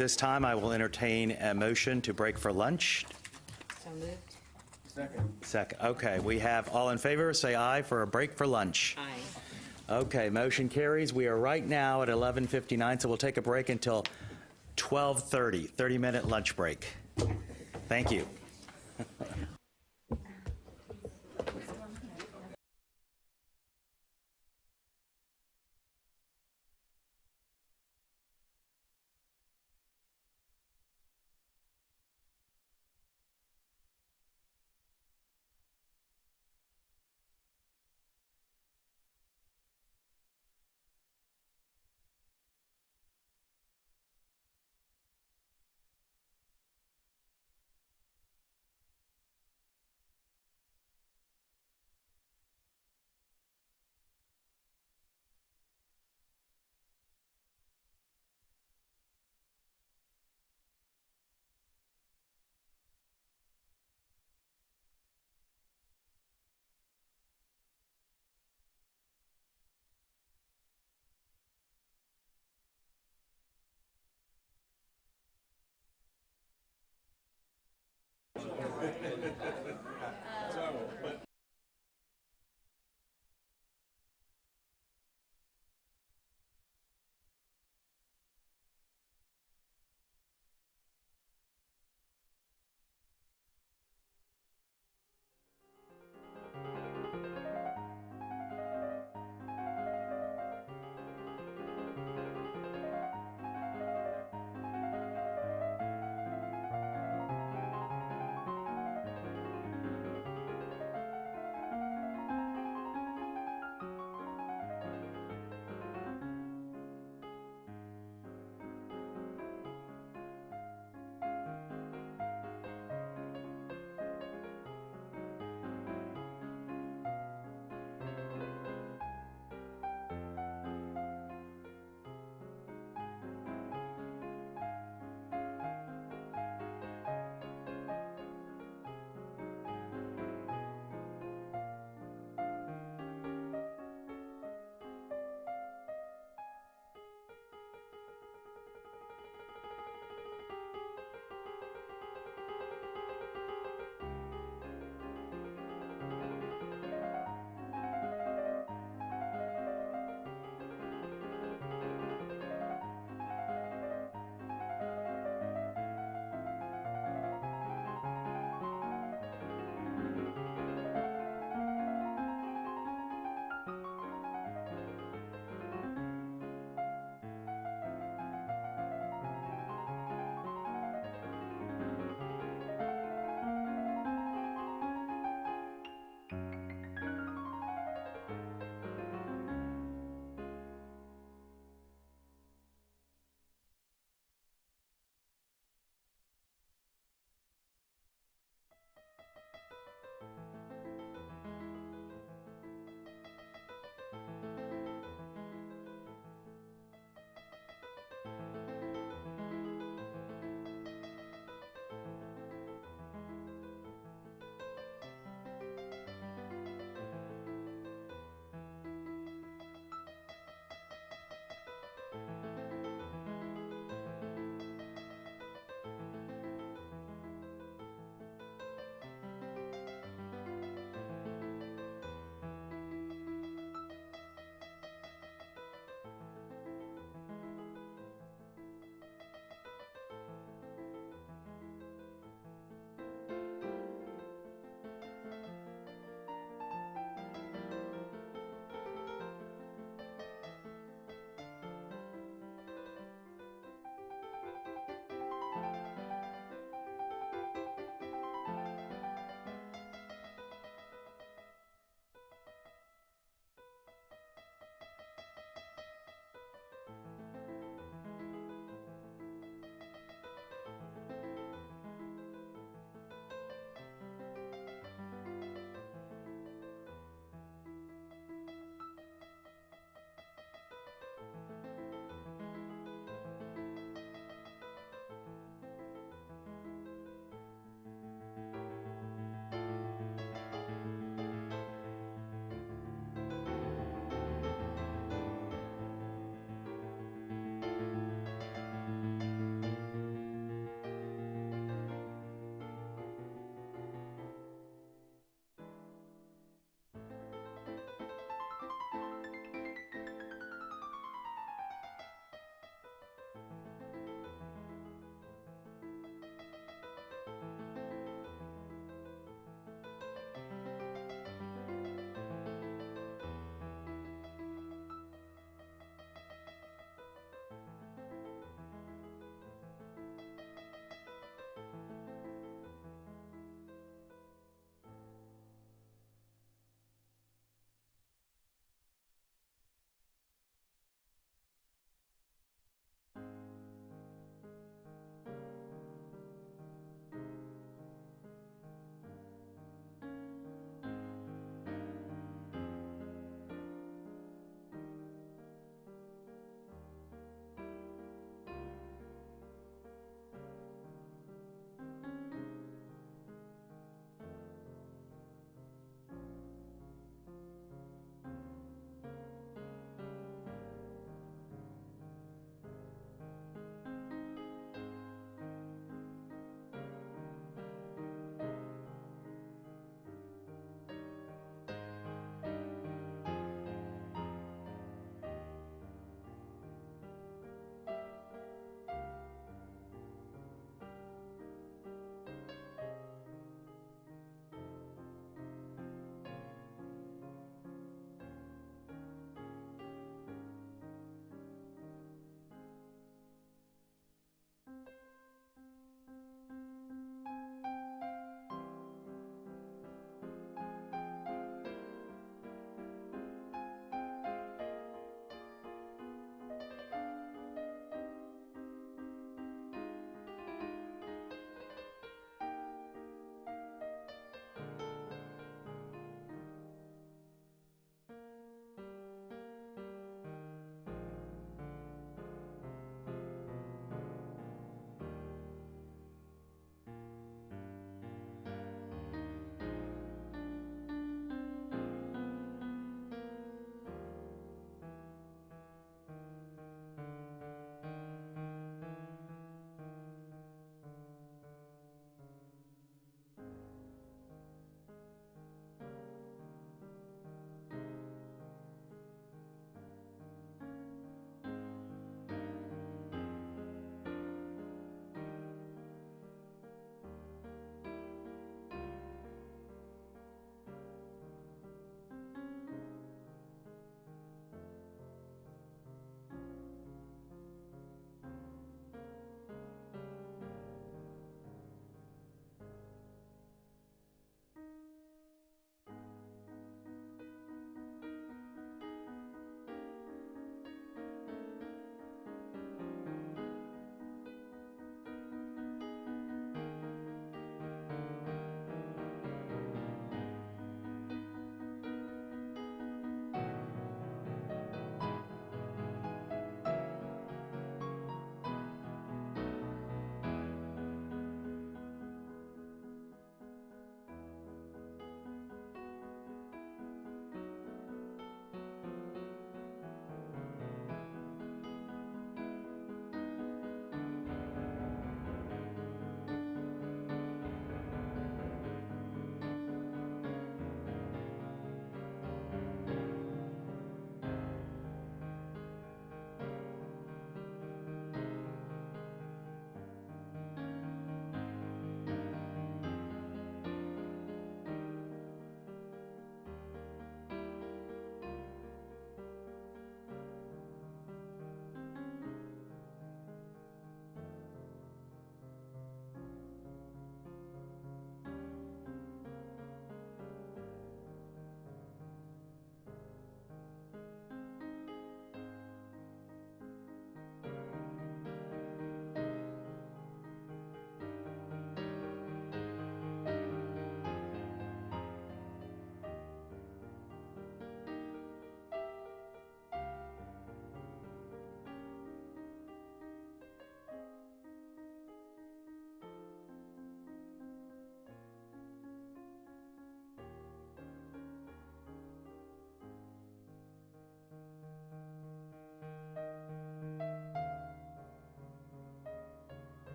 This time, I will entertain a motion to break for lunch. So moved. Second. Okay, we have all in favor, say aye for a break for lunch. Aye. Okay, motion carries. We are right now at 11:59, so we'll take a break until 12:30, 30-minute lunch break. Thank you.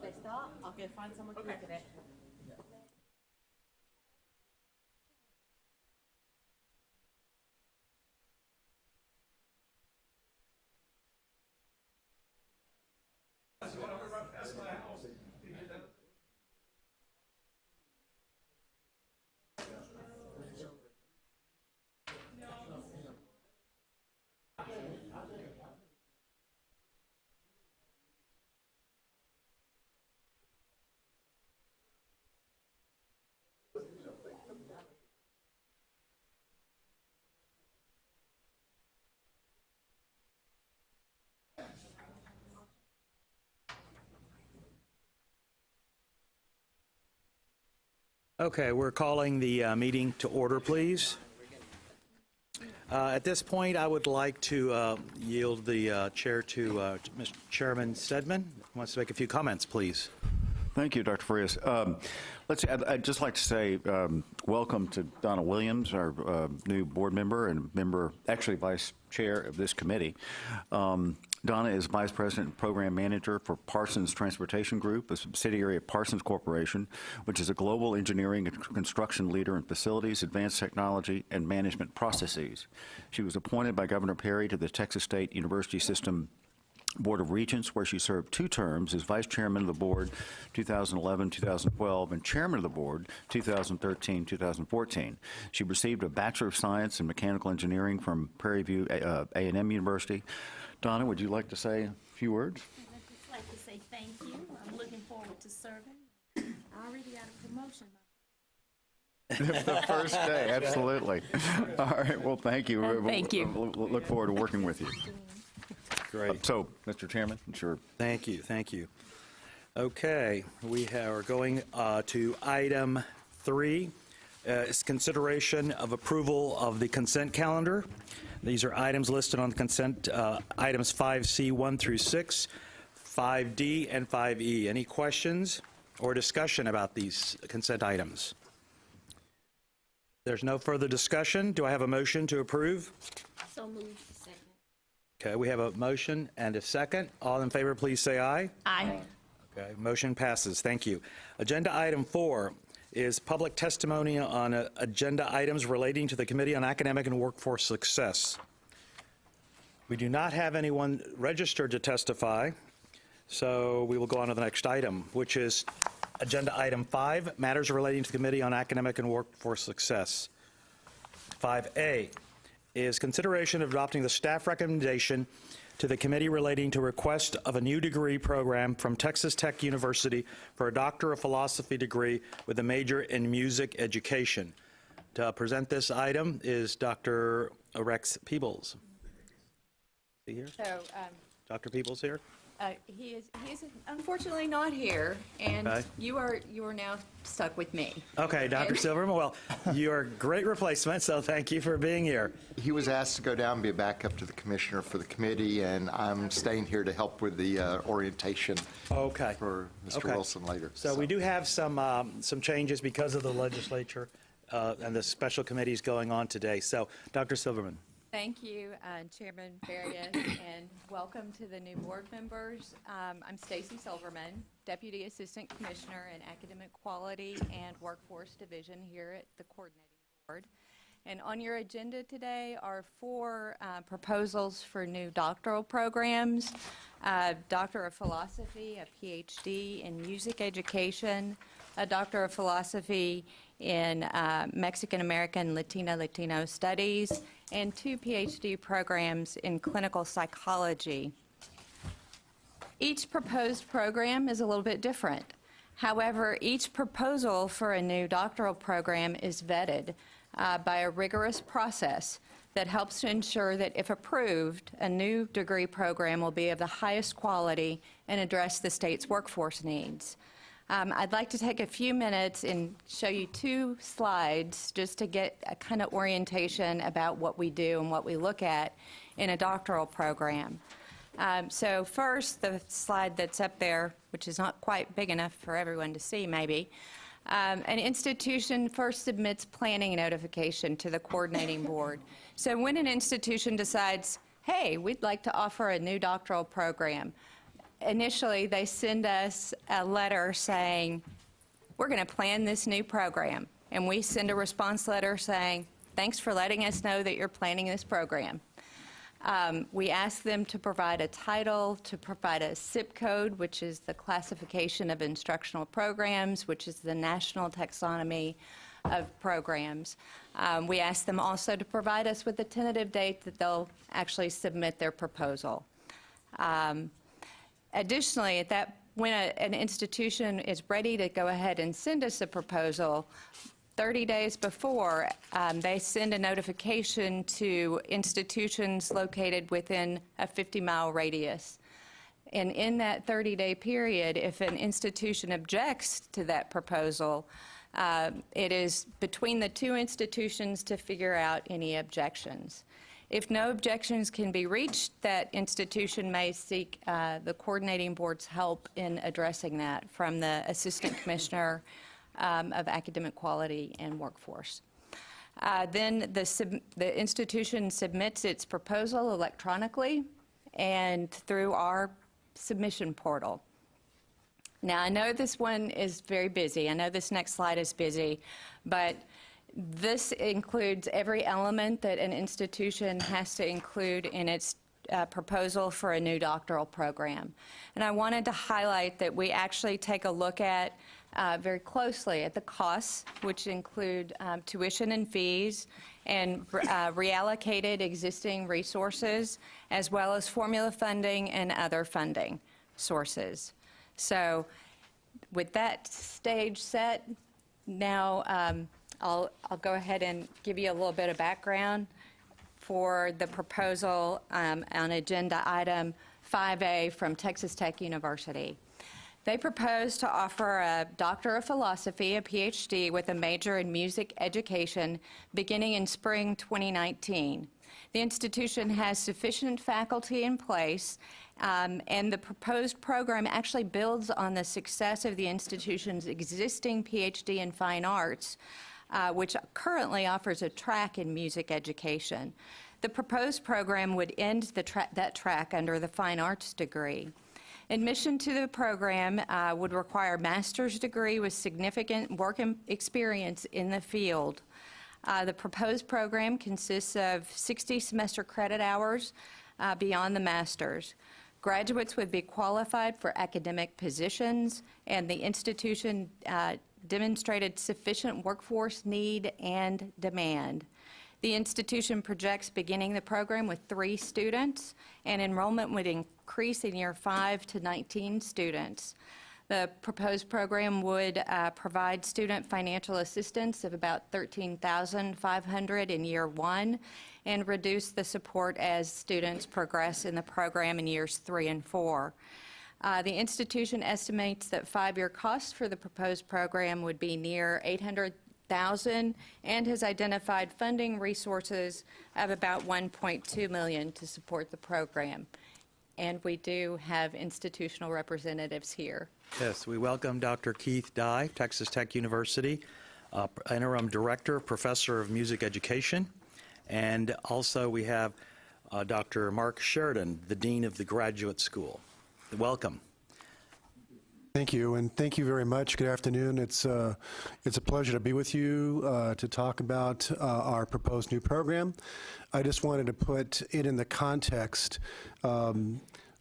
They stop, I'll go find someone to look at it. Okay, we're calling the meeting to order, please. At this point, I would like to yield the chair to Mr. Chairman Stedman, who wants to make a few comments, please. Thank you, Dr. Frias. I'd just like to say welcome to Donna Williams, our new board member and actually vice chair of this committee. Donna is Vice President and Program Manager for Parsons Transportation Group, a subsidiary of Parsons Corporation, which is a global engineering and construction leader in facilities, advanced technology, and management processes. She was appointed by Governor Perry to the Texas State University System Board of Regents, where she served 2 terms as Vice Chairman of the Board 2011-2012 and Chairman of the Board 2013-2014. She received a Bachelor of Science in Mechanical Engineering from Prairie View A&M University. Donna, would you like to say a few words? I'd just like to say thank you. I'm looking forward to serving. I already got a promotion. The first day, absolutely. All right, well, thank you. Thank you. We'll look forward to working with you. Great. So, Mr. Chairman, sure. Thank you, thank you. Okay, we are going to item 3. It's consideration of approval of the consent calendar. These are items listed on the consent, items 5C 1 through 6, 5D, and 5E. Any questions or discussion about these consent items? There's no further discussion. Do I have a motion to approve? So moved. Second. Okay, we have a motion and a second. All in favor, please say aye. Aye. Okay, motion passes. Thank you. Agenda item 4 is public testimony on agenda items relating to the Committee on Academic and Workforce Success. We do not have anyone registered to testify, so we will go on to the next item, which is agenda item 5, matters relating to the Committee on Academic and Workforce Success. 5A is consideration of adopting the staff recommendation to the committee relating to request of a new degree program from Texas Tech University for a Doctor of Philosophy degree with a major in music education. To present this item is Dr. Rex Peebles. Is he here? So Dr. Peebles here? he is unfortunately not here, and Okay. you are now stuck with me. Okay, Dr. And- Silverman, well, you're a great replacement, so thank you for being here. He was asked to go down and be a backup to the commissioner for the committee, and I'm staying here to help with the orientation Okay. for Mr. Okay. Wilson later. So we do have some changes because of the legislature and the special committees going on today. So, Dr. Silverman. Thank you, Chairman Farias, and welcome to the new board members. I'm Stacy Silverman, Deputy Assistant Commissioner in Academic Quality and Workforce Division here at the Coordinating Board. And on your agenda today are 4 proposals for new doctoral programs, Doctor of Philosophy, a PhD in Music Education, a Doctor of Philosophy in Mexican-American Latino Studies, and 2 PhD programs in clinical psychology. Each proposed program is a little bit different. However, each proposal for a new doctoral program is vetted by a rigorous process that helps to ensure that, if approved, a new degree program will be of the highest quality and address the state's workforce needs. I'd like to take a few minutes and show you 2 slides just to get a kind of orientation about what we do and what we look at in a doctoral program. So first, the slide that's up there, which is not quite big enough for everyone to see maybe, an institution first submits planning notification to the coordinating board. So when an institution decides, hey, we'd like to offer a new doctoral program, initially, they send us a letter saying, we're going to plan this new program. And we send a response letter saying, thanks for letting us know that you're planning this program. We ask them to provide a title, to provide a SIP code, which is the classification of instructional programs, which is the national taxonomy of programs. We ask them also to provide us with a tentative date that they'll actually submit their proposal. Additionally, when an institution is ready to go ahead and send us a proposal, 30 days before, they send a notification to institutions located within a 50-mile radius. And in that 30-day period, if an institution objects to that proposal, it is between the two institutions to figure out any objections. If no objections can be reached, that institution may seek the coordinating board's help in addressing that from the Assistant Commissioner of Academic Quality and Workforce. Then the institution submits its proposal electronically and through our submission portal. Now, I know this one is very busy. I know this next slide is busy, but this includes every element that an institution has to include in its proposal for a new doctoral program. And I wanted to highlight that we actually take a look at very closely at the costs, which include tuition and fees and reallocated existing resources, as well as formula funding and other funding sources. So with that stage set, now I'll go ahead and give you a little bit of background for the proposal on agenda item 5A from Texas Tech University. They propose to offer a Doctor of Philosophy, a PhD, with a major in music education beginning in spring 2019. The institution has sufficient faculty in place, and the proposed program actually builds on the success of the institution's existing PhD in Fine Arts, which currently offers a track in music education. The proposed program would end that track under the Fine Arts degree. Admission to the program would require a master's degree with significant work experience in the field. The proposed program consists of 60 semester credit hours beyond the master's. Graduates would be qualified for academic positions, and the institution demonstrated sufficient workforce need and demand. The institution projects beginning the program with 3 students, and enrollment would increase in year 5 to 19 students. The proposed program would provide student financial assistance of about $13,500 in year 1 and reduce the support as students progress in the program in years 3 and 4. The institution estimates that 5-year costs for the proposed program would be near $800,000 and has identified funding resources of about $1.2 million to support the program. And we do have institutional representatives here. Yes, we welcome Dr. Keith Dye, Texas Tech University, Interim Director, Professor of Music Education. And also we have Dr. Mark Sheridan, the Dean of the Graduate School. Welcome. Thank you, and thank you very much. Good afternoon. It's a pleasure to be with you to talk about our proposed new program. I just wanted to put it in the context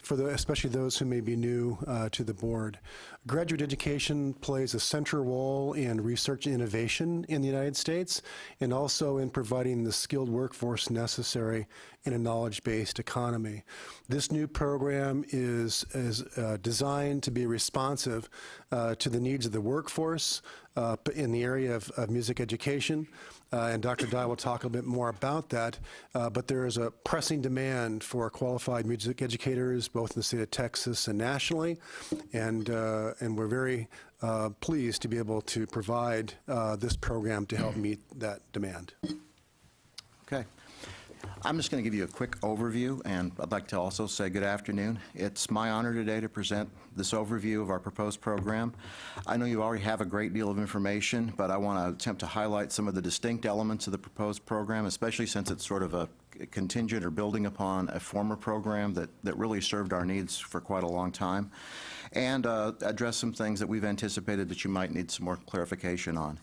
especially those who may be new to the board. Graduate education plays a central role in research and innovation in the United States, and also in providing the skilled workforce necessary in a knowledge-based economy. This new program is designed to be responsive to the needs of the workforce in the area of music education. And Dr. Dye will talk a bit more about that, but there is a pressing demand for qualified music educators, both in the state of Texas and nationally, and we're very pleased to be able to provide this program to help meet that demand. Okay. I'm just going to give you a quick overview, and I'd like to also say good afternoon. It's my honor today to present this overview of our proposed program. I know you already have a great deal of information, but I want to attempt to highlight some of the distinct elements of the proposed program, especially since it's sort of a contingent or building upon a former program that really served our needs for quite a long time, and address some things that we've anticipated that you might need some more clarification on.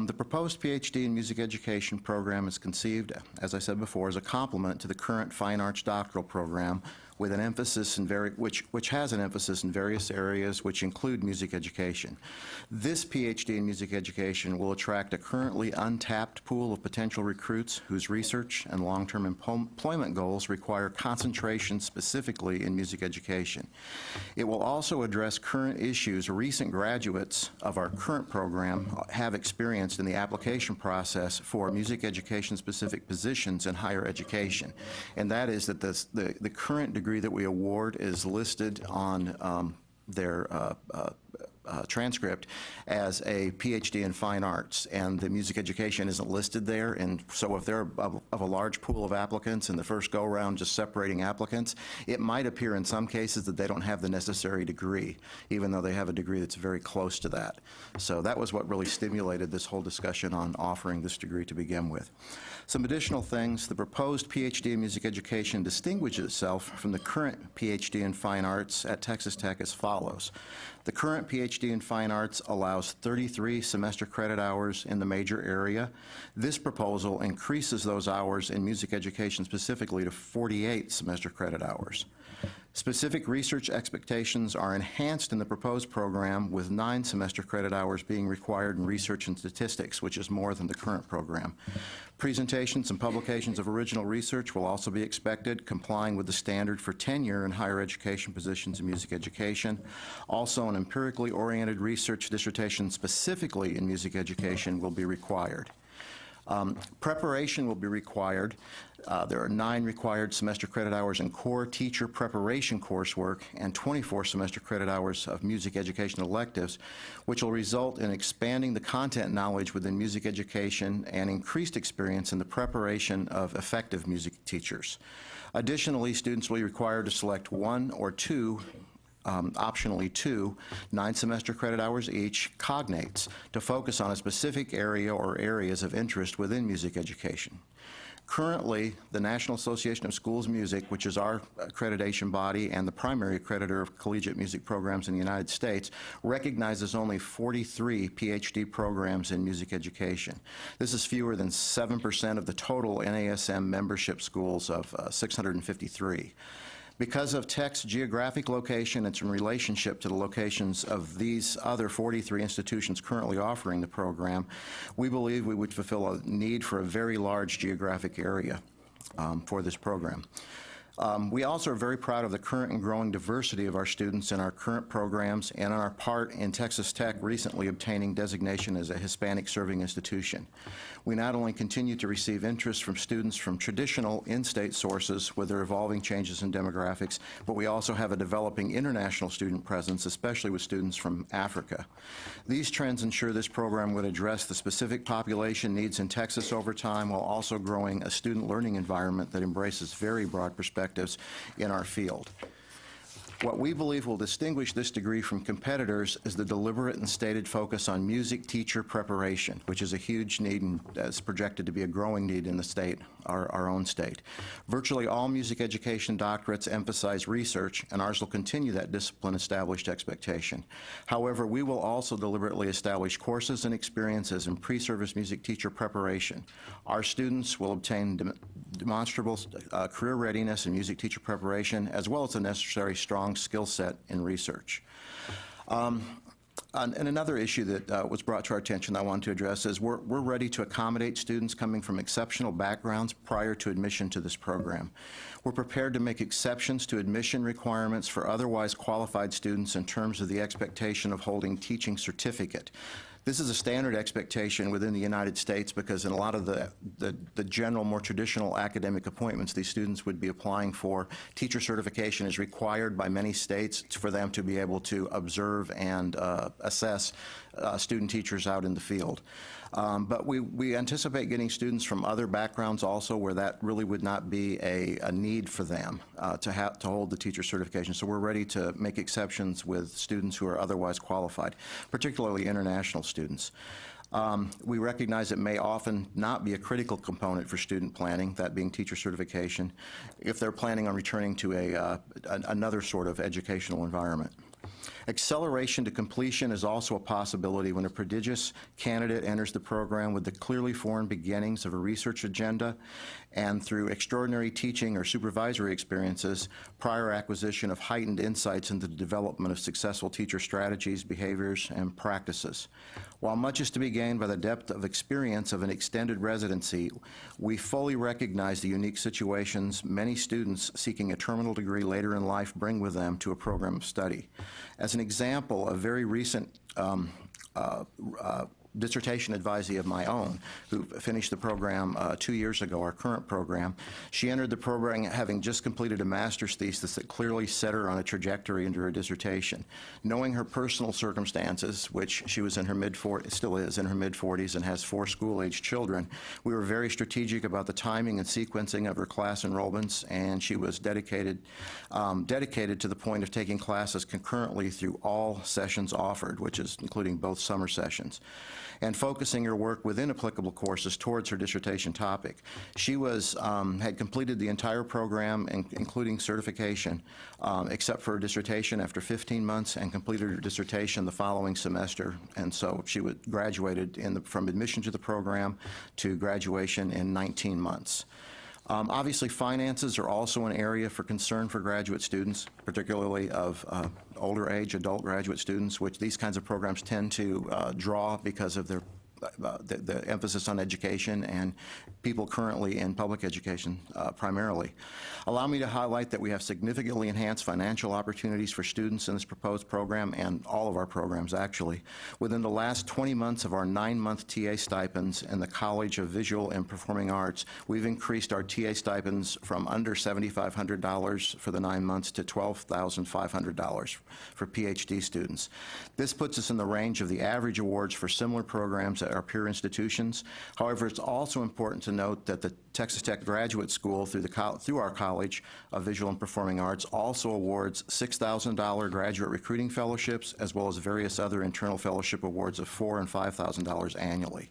The proposed PhD in music education program is conceived, as I said before, as a complement to the current fine arts doctoral program, with an emphasis in which has an emphasis in various areas which include music education. This PhD in music education will attract a currently untapped pool of potential recruits whose research and long-term employment goals require concentration specifically in music education. It will also address current issues recent graduates of our current program have experienced in the application process for music education specific positions in higher education. And that is that the current degree that we award is listed on their transcript as a PhD in fine arts, and the music education isn't listed there. And so if they're of a large pool of applicants in the first go-around just separating applicants, it might appear in some cases that they don't have the necessary degree, even though they have a degree that's very close to that. So that was what really stimulated this whole discussion on offering this degree to begin with. Some additional things: the proposed PhD in music education distinguishes itself from the current PhD in fine arts at Texas Tech as follows. The current PhD in fine arts allows 33 semester credit hours in the major area. This proposal increases those hours in music education specifically to 48 semester credit hours. Specific research expectations are enhanced in the proposed program, with 9 semester credit hours being required in research and statistics, which is more than the current program. Presentations and publications of original research will also be expected, complying with the standard for tenure in higher education positions in music education. Also, an empirically oriented research dissertation specifically in music education will be required. Preparation will be required. There are 9 required semester credit hours in core teacher preparation coursework and 24 semester credit hours of music education electives, which will result in expanding the content knowledge within music education and increased experience in the preparation of effective music teachers. Additionally, students will be required to select 1 or 2 optionally 2 9-semester credit hours each, cognates, to focus on a specific area or areas of interest within music education. Currently, the National Association of Schools Music, which is our accreditation body and the primary accreditor of collegiate music programs in the United States, recognizes only 43 PhD programs in music education. This is fewer than 7% of the total NASM membership schools of 653. Because of Tech's geographic location and its relationship to the locations of these other 43 institutions currently offering the program, we believe we would fulfill a need for a very large geographic area for this program. We also are very proud of the current and growing diversity of our students in our current programs and on our part in Texas Tech recently obtaining designation as a Hispanic serving institution. We not only continue to receive interest from students from traditional in-state sources with their evolving changes in demographics, but we also have a developing international student presence, especially with students from Africa. These trends ensure this program would address the specific population needs in Texas over time, while also growing a student learning environment that embraces very broad perspectives in our field. What we believe will distinguish this degree from competitors is the deliberate and stated focus on music teacher preparation, which is a huge need and is projected to be a growing need in the state, our own state. Virtually all music education doctorates emphasize research, and ours will continue that discipline established expectation. However, we will also deliberately establish courses and experiences in pre-service music teacher preparation. Our students will obtain demonstrable career readiness in music teacher preparation, as well as the necessary strong skill set in research. And another issue that was brought to our attention that I wanted to address is we're ready to accommodate students coming from exceptional backgrounds prior to admission to this program. We're prepared to make exceptions to admission requirements for otherwise qualified students in terms of the expectation of holding teaching certificate. This is a standard expectation within the United States because in a lot of the general, more traditional academic appointments these students would be applying for, teacher certification is required by many states for them to be able to observe and assess student teachers out in the field. But we anticipate getting students from other backgrounds also where that really would not be a need for them to hold the teacher certification. So we're ready to make exceptions with students who are otherwise qualified, particularly international students. We recognize it may often not be a critical component for student planning, that being teacher certification, if they're planning on returning to another sort of educational environment. Acceleration to completion is also a possibility when a prodigious candidate enters the program with the clearly formed beginnings of a research agenda and through extraordinary teaching or supervisory experiences, prior acquisition of heightened insights into the development of successful teacher strategies, behaviors, and practices. While much is to be gained by the depth of experience of an extended residency, we fully recognize the unique situations many students seeking a terminal degree later in life bring with them to a program of study. As an example, a very recent dissertation advisee of my own, who finished the program 2 years ago, our current program. She entered the program having just completed a master's thesis that clearly set her on a trajectory into her dissertation. Knowing her personal circumstances, which she was in her still is in her mid-40s and has 4 school-age children, we were very strategic about the timing and sequencing of her class enrollments, and she was dedicated to the point of taking classes concurrently through all sessions offered, which is including both summer sessions, and focusing her work within applicable courses towards her dissertation topic. She had completed the entire program, including certification, except for her dissertation after 15 months, and completed her dissertation the following semester. And so she graduated from admission to the program to graduation in 19 months. Obviously, finances are also an area for concern for graduate students, particularly of older age adult graduate students, which these kinds of programs tend to draw because of the emphasis on education and people currently in public education primarily. Allow me to highlight that we have significantly enhanced financial opportunities for students in this proposed program, and all of our programs actually. Within the last 20 months of our 9-month TA stipends in the College of Visual and Performing Arts, we've increased our TA stipends from under $7,500 for the 9 months to $12,500 for PhD students. This puts us in the range of the average awards for similar programs at our peer institutions. However, it's also important to note that the Texas Tech Graduate School, through our College of Visual and Performing Arts, also awards $6,000 graduate recruiting fellowships, as well as various other internal fellowship awards of $4,000 and $5,000 annually.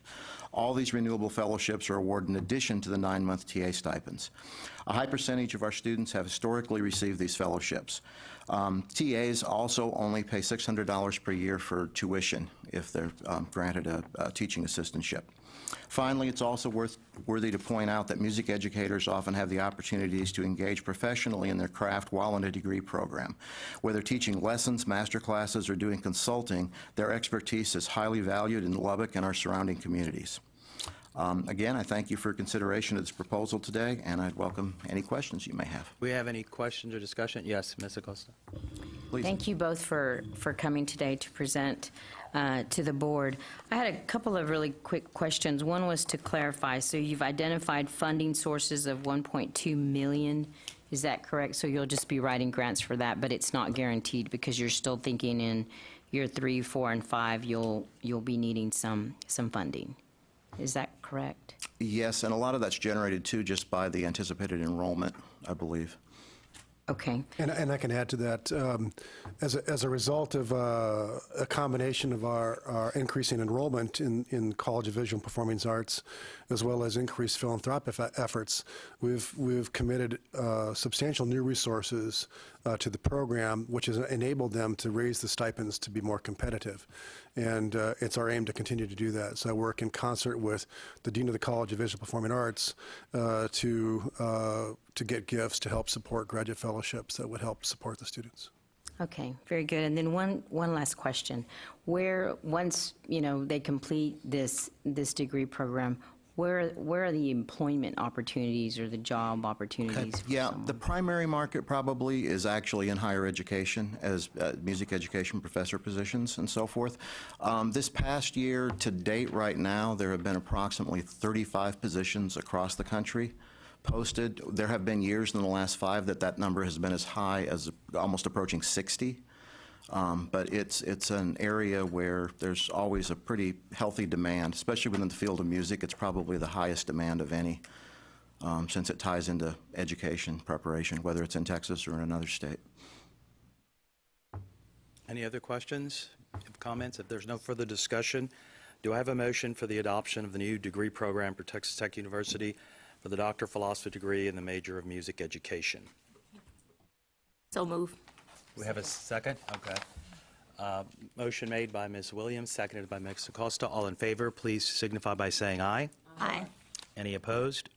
All these renewable fellowships are awarded in addition to the 9-month TA stipends. A high percentage of our students have historically received these fellowships. TAs also only pay $600 per year for tuition if they're granted a teaching assistantship. Finally, it's also worthy to point out that music educators often have the opportunities to engage professionally in their craft while in a degree program. Whether teaching lessons, master classes, or doing consulting, their expertise is highly valued in Lubbock and our surrounding communities. Again, I thank you for consideration of this proposal today, and I'd welcome any questions you may have. We have any questions or discussion? Yes, Ms. Acosta. Please. Thank you both for coming today to present to the board. I had a couple of really quick questions. One was to clarify, so you've identified funding sources of $1.2 million. Is that correct? So you'll just be writing grants for that, but it's not guaranteed because you're still thinking in year 3, 4, and 5 you'll be needing some funding. Is that correct? Yes, and a lot of that's generated too just by the anticipated enrollment, I believe. Okay. And I can add to that, as a result of a combination of our increasing enrollment in College of Visual and Performing Arts, as well as increased philanthropic efforts, we've committed substantial new resources to the program, which has enabled them to raise the stipends to be more competitive. And it's our aim to continue to do that. So I work in concert with the Dean of the College of Visual and Performing Arts to get gifts to help support graduate fellowships that would help support the students. Okay, very good. And then one last question. Once they complete this degree program, where are the employment opportunities or the job opportunities? For Yeah, someone? the primary market probably is actually in higher education as music education professor positions and so forth. This past year to date right now, there have been approximately 35 positions across the country posted. There have been years in the last 5 that number has been as high as almost approaching 60. But it's an area where there's always a pretty healthy demand, especially within the field of music. It's probably the highest demand of any, since it ties into education preparation, whether it's in Texas or in another state. Any other questions, comments? If there's no further discussion, Do I have a motion for the adoption of the new degree program for Texas Tech University for the Doctor of Philosophy degree in the major of music education? So move. We have a second? Okay. Motion made by Ms. Williams, seconded by Ms. Acosta. All in favor, please signify by saying aye. Aye. Any opposed?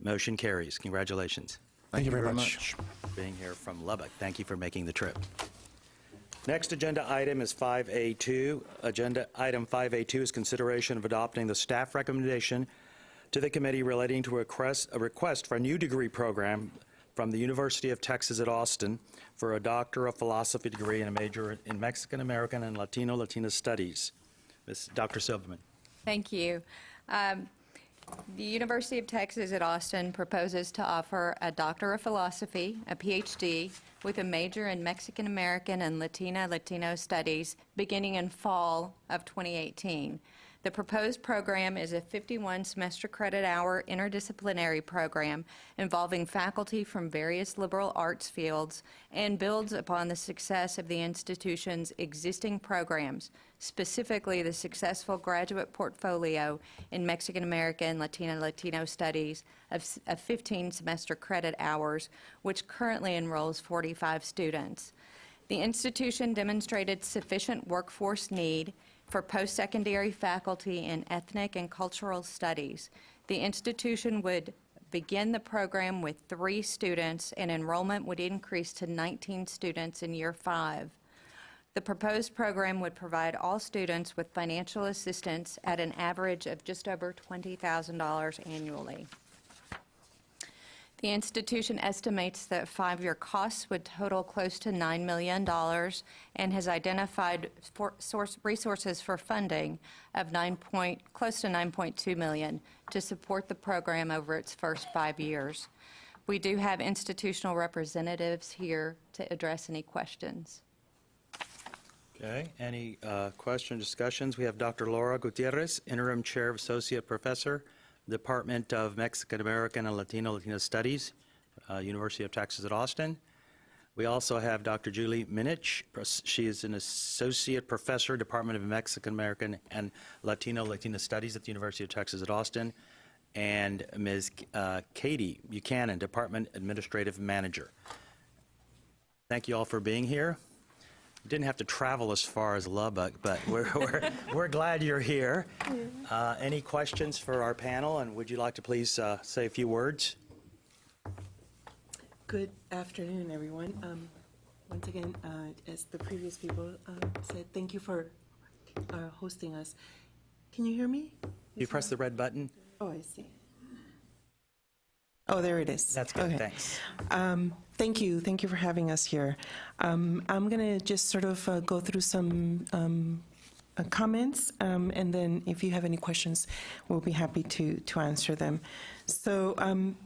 Motion carries. Congratulations Thank you very much. for being here from Lubbock. Thank you for making the trip. Next agenda item is 5A2. Agenda item 5A2 is consideration of adopting the staff recommendation to the committee relating to a request for a new degree program from the University of Texas at Austin for a Doctor of Philosophy degree and a major in Mexican American and Latina Studies. Dr. Silverman. Thank you. The University of Texas at Austin proposes to offer a Doctor of Philosophy, a PhD, with a major in Mexican American and Latino Studies beginning in fall of 2018. The proposed program is a 51 semester credit hour interdisciplinary program involving faculty from various liberal arts fields and builds upon the success of the institution's existing programs, specifically the successful graduate portfolio in Mexican American, Latino Studies of 15 semester credit hours, which currently enrolls 45 students. The institution demonstrated sufficient workforce need for post-secondary faculty in ethnic and cultural studies. The institution would begin the program with 3 students, and enrollment would increase to 19 students in year 5. The proposed program would provide all students with financial assistance at an average of just over $20,000 annually. The institution estimates that 5-year costs would total close to $9 million and has identified resources for funding of close to $9.2 million to support the program over its first 5 years. We do have institutional representatives here to address any questions. Okay, any question, discussions? We have Dr. Laura Gutierrez, Interim Chair of Associate Professor, Department of Mexican American and Latino Studies, University of Texas at Austin. We also have Dr. Julie Minich. She is an Associate Professor, Department of Mexican American and Latino Studies at the University of Texas at Austin. And Ms. Katie Buchanan, Department Administrative Manager. Thank you all for being here. You didn't have to travel as far as Lubbock, but we're glad you're here. Any questions for our panel, and would you like to please say a few words? Good afternoon, everyone. Once again, as the previous people said, thank you for hosting us. Can you hear me? You press the red button? Oh, I see. Oh, there it is. That's good, Okay. thanks. Thank you. Thank you for having us here. I'm going to just sort of go through some comments, and then if you have any questions, we'll be happy to answer them. So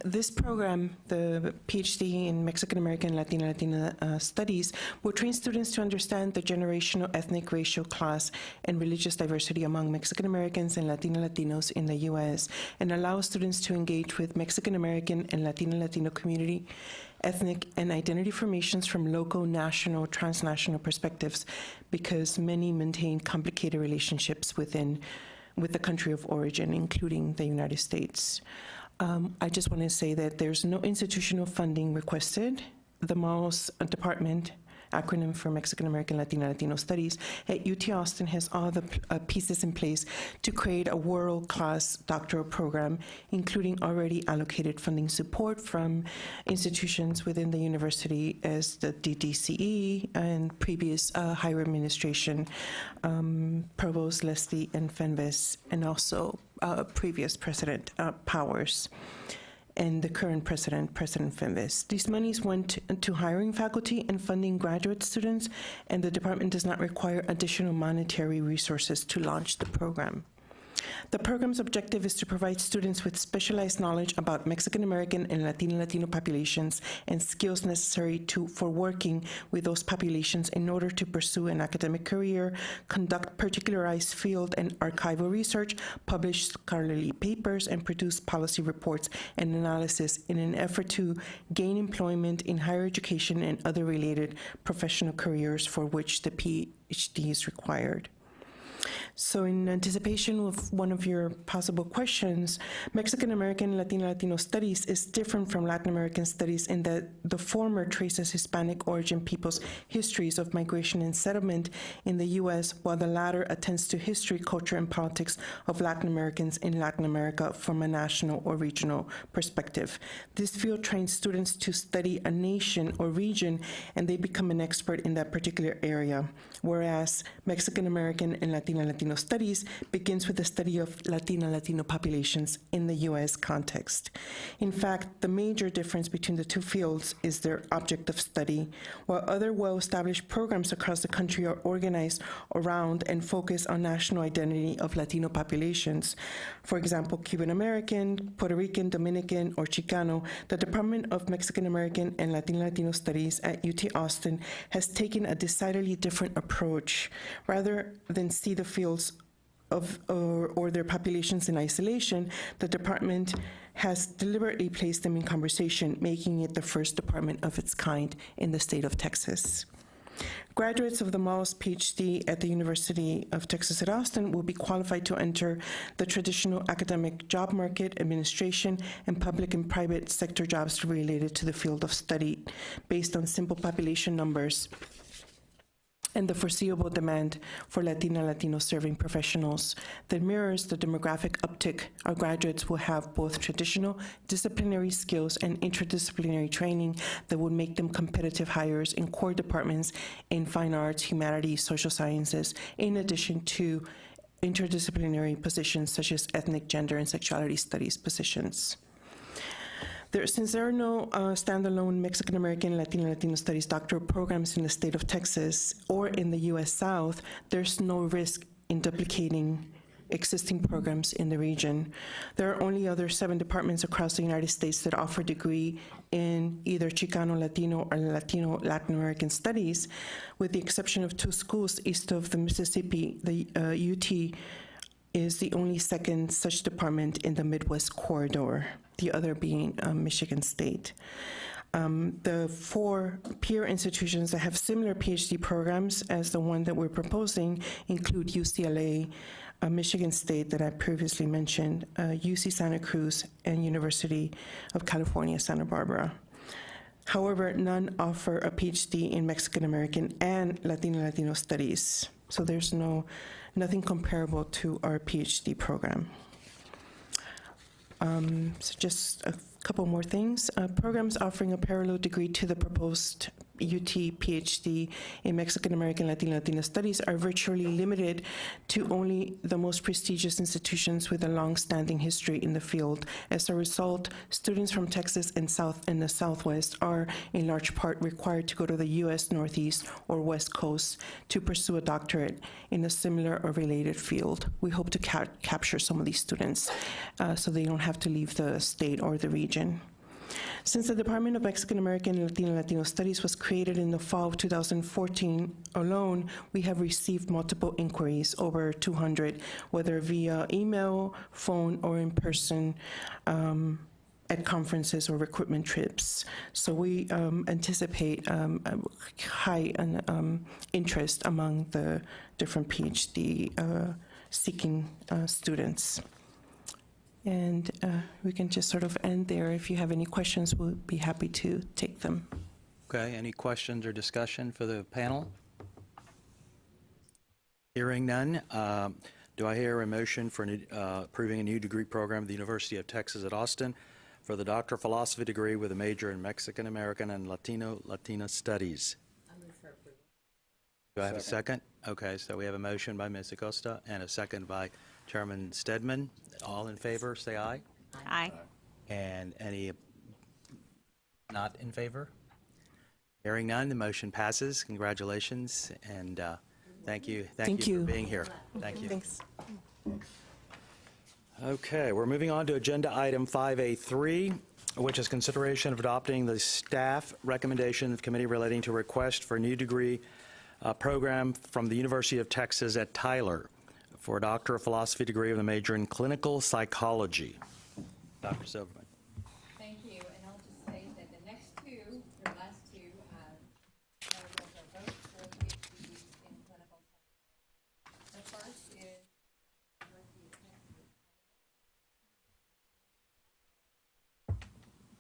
this program, the PhD in Mexican American and Latina Studies, will train students to understand the generational, ethnic, racial, class, and religious diversity among Mexican Americans and Latinos in the U.S., and allow students to engage with Mexican American and Latino community, ethnic, and identity formations from local, national, transnational perspectives, because many maintain complicated relationships with the country of origin, including the United States. I just want to say that there's no institutional funding requested. The MALS department, acronym for Mexican American Latino Studies, at UT Austin has all the pieces in place to create a world-class doctoral program, including already allocated funding support from institutions within the university as the DDCE and previous higher administration, Provost Leslie and Fenves, and also previous President Powers, and the current President Fenves. These monies went to hiring faculty and funding graduate students, and the department does not require additional monetary resources to launch the program. The program's objective is to provide students with specialized knowledge about Mexican American and Latino populations and skills necessary for working with those populations in order to pursue an academic career, conduct particularized field and archival research, publish scholarly papers, and produce policy reports and analysis in an effort to gain employment in higher education and other related professional careers for which the PhD is required. So in anticipation of one of your possible questions, Mexican-American Latino studies is different from Latin American studies in that the former traces Hispanic origin peoples' histories of migration and settlement in the U.S., while the latter attends to history, culture, and politics of Latin Americans in Latin America from a national or regional perspective. This field trains students to study a nation or region, and they become an expert in that particular area, whereas Mexican-American and Latino studies begins with the study of Latino populations in the U.S. context. In fact, the major difference between the two fields is their object of study. While other well-established programs across the country are organized around and focus on national identity of Latino populations, for example, Cuban-American, Puerto Rican, Dominican, or Chicano, the Department of Mexican-American and Latino Studies at UT Austin has taken a decidedly different approach. Rather than see the fields or their populations in isolation, the department has deliberately placed them in conversation, making it the first department of its kind in the state of Texas. Graduates of the MAWS PhD at the University of Texas at Austin will be qualified to enter the traditional academic job market, administration, and public and private sector jobs related to the field of study based on simple population numbers and the foreseeable demand for Latino serving professionals that mirrors the demographic uptick. Our graduates will have both traditional disciplinary skills and interdisciplinary training that would make them competitive hires in core departments in fine arts, humanities, social sciences, in addition to interdisciplinary positions such as ethnic, gender, and sexuality studies positions. Since there are no standalone Mexican-American Latino studies doctoral programs in the state of Texas or in the U.S. South, there's no risk in duplicating existing programs in the region. There are only other 7 departments across the United States that offer a degree in either Chicano Latino or Latino Latin American studies, with the exception of 2 schools east of the Mississippi. The UT is the only second such department in the Midwest corridor, the other being Michigan State. The 4 peer institutions that have similar PhD programs as the one that we're proposing include UCLA, Michigan State that I previously mentioned, UC Santa Cruz, and University of California, Santa Barbara. However, none offer a PhD in Mexican American and Latino studies, so there's nothing comparable to our PhD program. So just a couple more things. Programs offering a parallel degree to the proposed UT PhD in Mexican American Latino studies are virtually limited to only the most prestigious institutions with a long-standing history in the field. As a result, students from Texas and the Southwest are in large part required to go to the U.S. Northeast or West Coast to pursue a doctorate in a similar or related field. We hope to capture some of these students so they don't have to leave the state or the region. Since the Department of Mexican American and Latino Studies was created in the fall of 2014 alone, we have received multiple inquiries, over 200, whether via email, phone, or in person at conferences or recruitment trips. So we anticipate high interest among the different PhD seeking students. And we can just sort of end there. If you have any questions, we'll be happy to take them. Okay, any questions or discussion for the panel? Hearing none, do I hear a motion for approving a new degree program at the University of Texas at Austin for the Doctor of Philosophy degree with a major in Mexican American and Latina Studies? Do I have a second? Okay, so we have a motion by Ms. Acosta and a second by Chairman Stedman. All in favor, say aye. Aye. And any not in favor? Hearing none, the motion passes. Congratulations, and thank you. Thank you for being here. Thank you. Thanks. Okay, we're moving on to Agenda Item 5A3, which is consideration of adopting the staff recommendation of the committee relating to request for a new degree program from the University of Texas at Tyler for a Doctor of Philosophy degree with a major in clinical psychology. Dr. Silverman. Thank you, and I'll just say that the next two, your last two, are both for PhDs in clinical psychology. The first is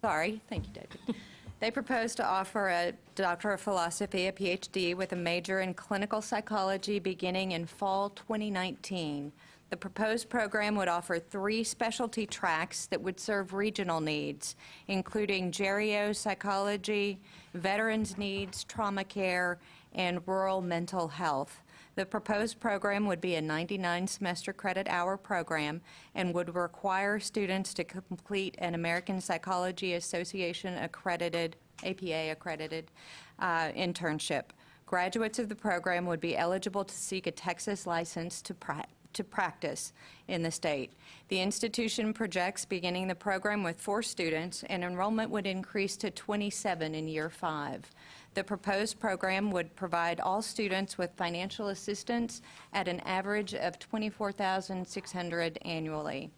Sorry, thank you, David. They propose to offer a Doctor of Philosophy, a PhD, with a major in clinical psychology beginning in fall 2019. The proposed program would offer 3 specialty tracks that would serve regional needs, including geropsychology, veterans needs, trauma care, and rural mental health. The proposed program would be a 99 semester credit hour program and would require students to complete an American Psychology Association accredited, APA accredited internship. Graduates of the program would be eligible to seek a Texas license to practice in the state. The institution projects beginning the program with 4 students, and enrollment would increase to 27 in year 5. The proposed program would provide all students with financial assistance at an average of $24,600 annually.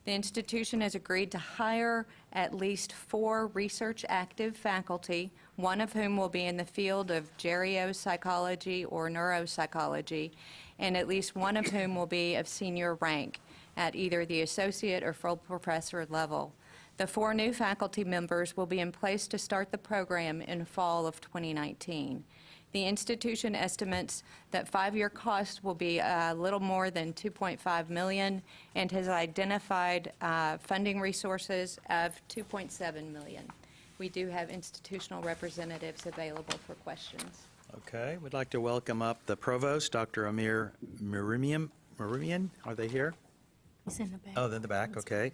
The institution has agreed to hire at least 4 research-active faculty, one of whom will be in the field of geropsychology or neuropsychology, and at least one of whom will be of senior rank at either the associate or full professor level. The 4 new faculty members will be in place to start the program in fall of 2019. The institution estimates that 5-year costs will be a little more than $2.5 million and has identified funding resources of $2.7 million. We do have institutional representatives available for questions. Okay, we'd like to welcome up the provost, Dr. Amir Marimian. Are they here? He's in the back. Oh, they're in the back, okay.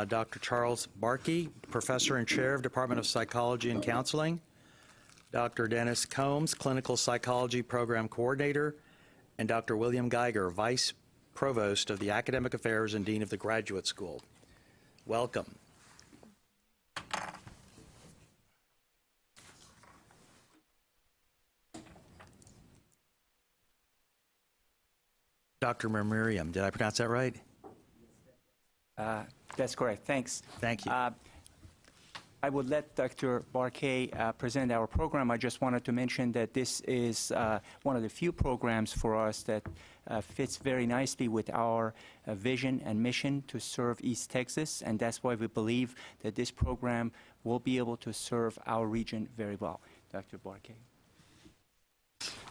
Dr. Charles Barkey, Professor and Chair of Department of Psychology and Counseling. Dr. Dennis Combs, Clinical Psychology Program Coordinator. And Dr. William Geiger, Vice Provost of the Academic Affairs and Dean of the Graduate School. Welcome. Dr. Miriam, did I pronounce that right? That's correct. Thanks. Thank you. I would let Dr. Barkey present our program. I just wanted to mention that this is one of the few programs for us that fits very nicely with our vision and mission to serve East Texas, and that's why we believe that this program will be able to serve our region very well. Dr. Barkey.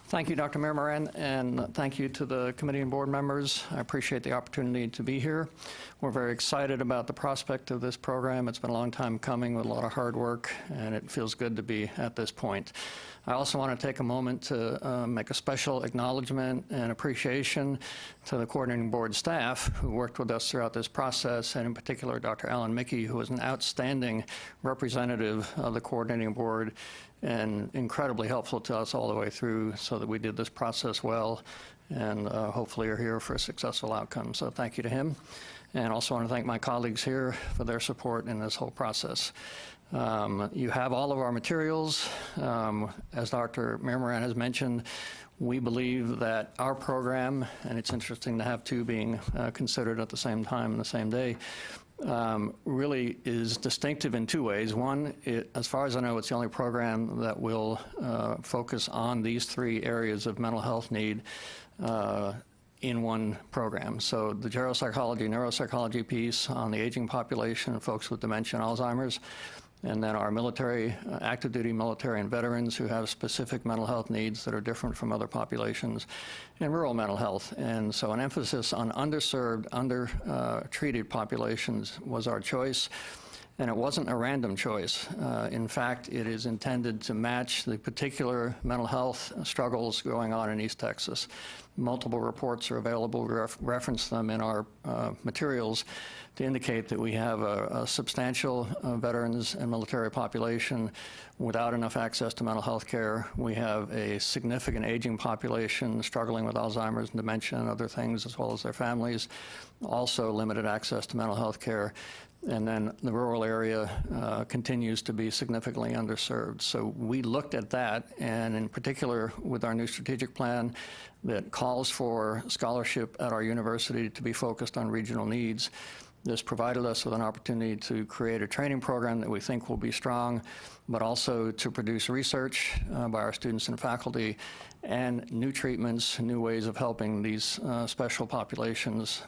Thank you, Dr. Miramaran, and thank you to the committee and board members. I appreciate the opportunity to be here. We're very excited about the prospect of this program. It's been a long time coming with a lot of hard work, and it feels good to be at this point. I also want to take a moment to make a special acknowledgement and appreciation to the coordinating board staff who worked with us throughout this process, and in particular Dr. Alan Mickey, who was an outstanding representative of the coordinating board and incredibly helpful to us all the way through so that we did this process well and hopefully are here for a successful outcome. So thank you to him. And also want to thank my colleagues here for their support in this whole process. You have all of our materials. As Dr. Miramaran has mentioned, we believe that our program, and it's interesting to have 2 being considered at the same time in the same day, really is distinctive in 2 ways. One, as far as I know, it's the only program that will focus on these 3 areas of mental health need in one program. So the geropsychology, neuropsychology piece on the aging population, folks with dementia and Alzheimer's, and then our military, active duty military and veterans who have specific mental health needs that are different from other populations, and rural mental health. And so an emphasis on underserved, undertreated populations was our choice. And it wasn't a random choice. In fact, it is intended to match the particular mental health struggles going on in East Texas. Multiple reports are available. We reference them in our materials to indicate that we have a substantial veterans and military population without enough access to mental health care. We have a significant aging population struggling with Alzheimer's and dementia and other things, as well as their families. Also limited access to mental health care. And then the rural area continues to be significantly underserved. So we looked at that, and in particular with our new strategic plan that calls for scholarship at our university to be focused on regional needs. This provided us with an opportunity to create a training program that we think will be strong, but also to produce research by our students and faculty and new treatments, new ways of helping these special populations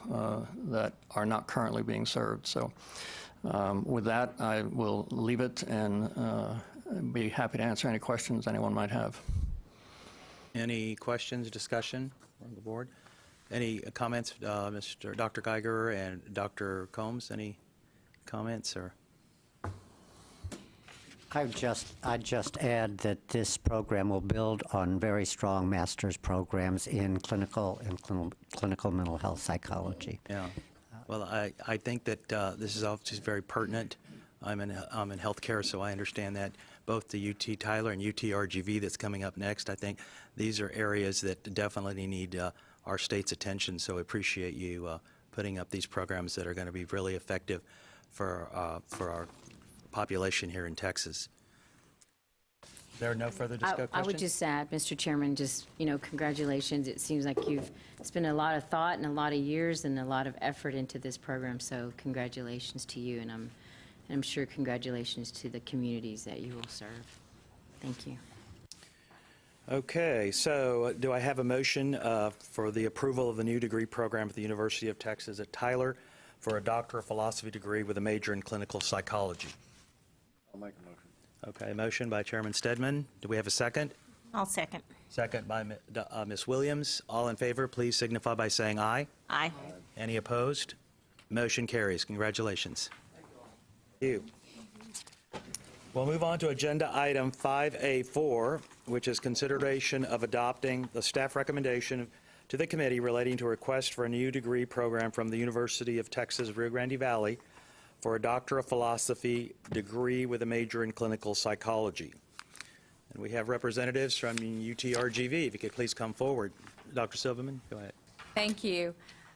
that are not currently being served. So With that, I will leave it and be happy to answer any questions anyone might have. Any questions, discussion from the board? Any comments, Dr. Geiger and Dr. Combs? Any comments or? I'd just add that this program will build on very strong master's programs in clinical mental health psychology. Yeah. Well, I think that this is obviously very pertinent. I'm in healthcare, so I understand that. Both the UT Tyler and UT RGV that's coming up next, I think these are areas that definitely need our state's attention. So I appreciate you putting up these programs that are going to be really effective for our population here in Texas. There are no further discussion? I would just add, Mr. Chairman, just, congratulations. It seems like you've spent a lot of thought and a lot of years and a lot of effort into this program, so congratulations to you, and I'm sure congratulations to the communities that you will serve. Thank you. Okay, so do I have a motion for the approval of the new degree program at the University of Texas at Tyler for a Doctor of Philosophy degree with a major in clinical psychology? I'll make a motion. Okay, motion by Chairman Stedman. Do we have a second? I'll second. Second by Ms. Williams. All in favor, please signify by saying aye. Aye. Any opposed? Motion carries. Congratulations. Thank you. We'll move on to agenda item 5A4, which is consideration of adopting the staff recommendation to the committee relating to a request for a new degree program from the University of Texas, Rio Grande Valley for a Doctor of Philosophy degree with a major in clinical psychology. And we have representatives from UTRGV. If you could please come forward. Dr. Silverman, go ahead. Thank you.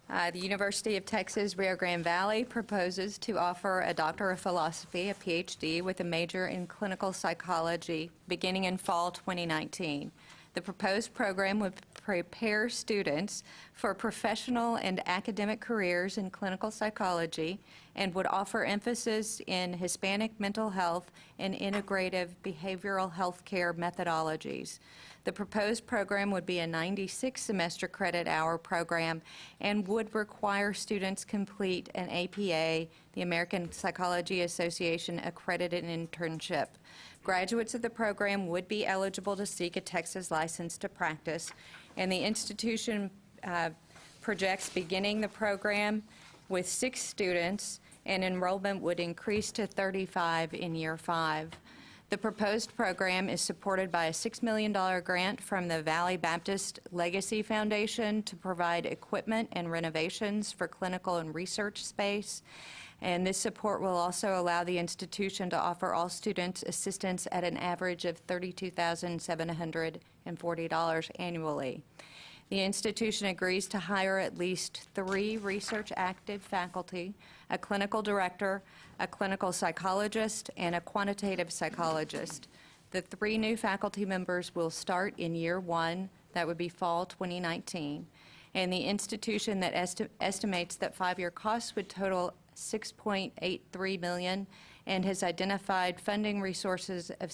The University of Texas, Rio Grande Valley proposes to offer a Doctor of Philosophy, a PhD, with a major in clinical psychology beginning in fall 2019. The proposed program would prepare students for professional and academic careers in clinical psychology and would offer emphasis in Hispanic mental health and integrative behavioral health care methodologies. The proposed program would be a 96-semester credit-hour program and would require students complete an APA, the American Psychology Association accredited internship. Graduates of the program would be eligible to seek a Texas license to practice, and the institution projects beginning the program with 6 students, and enrollment would increase to 35 in year 5. The proposed program is supported by a $6 million grant from the Valley Baptist Legacy Foundation to provide equipment and renovations for clinical and research space. And this support will also allow the institution to offer all students assistance at an average of $32,740 annually. The institution agrees to hire at least 3 research-active faculty, a clinical director, a clinical psychologist, and a quantitative psychologist. The 3 new faculty members will start in year 1, that would be fall 2019. And the institution that estimates that 5-year costs would total $6.83 million and has identified funding resources of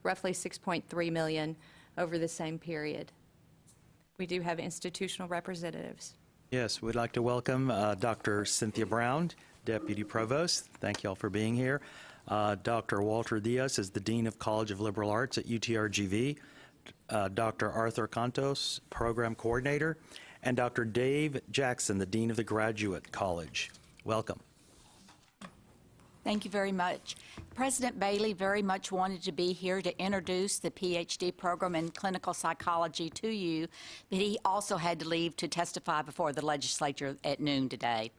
roughly $6.3 million over the same period. We do have institutional representatives. Yes, we'd like to welcome Dr. Cynthia Brown, Deputy Provost. Thank you all for being here. Dr. Walter Diaz is the Dean of College of Liberal Arts at UTRGV. Dr. Arthur Cantos, Program Coordinator, and Dr. Dave Jackson, the Dean of the Graduate College. Welcome. Thank you very much. President Bailey very much wanted to be here to introduce the PhD program in clinical psychology to you, but he also had to leave to testify before the legislature at noon today.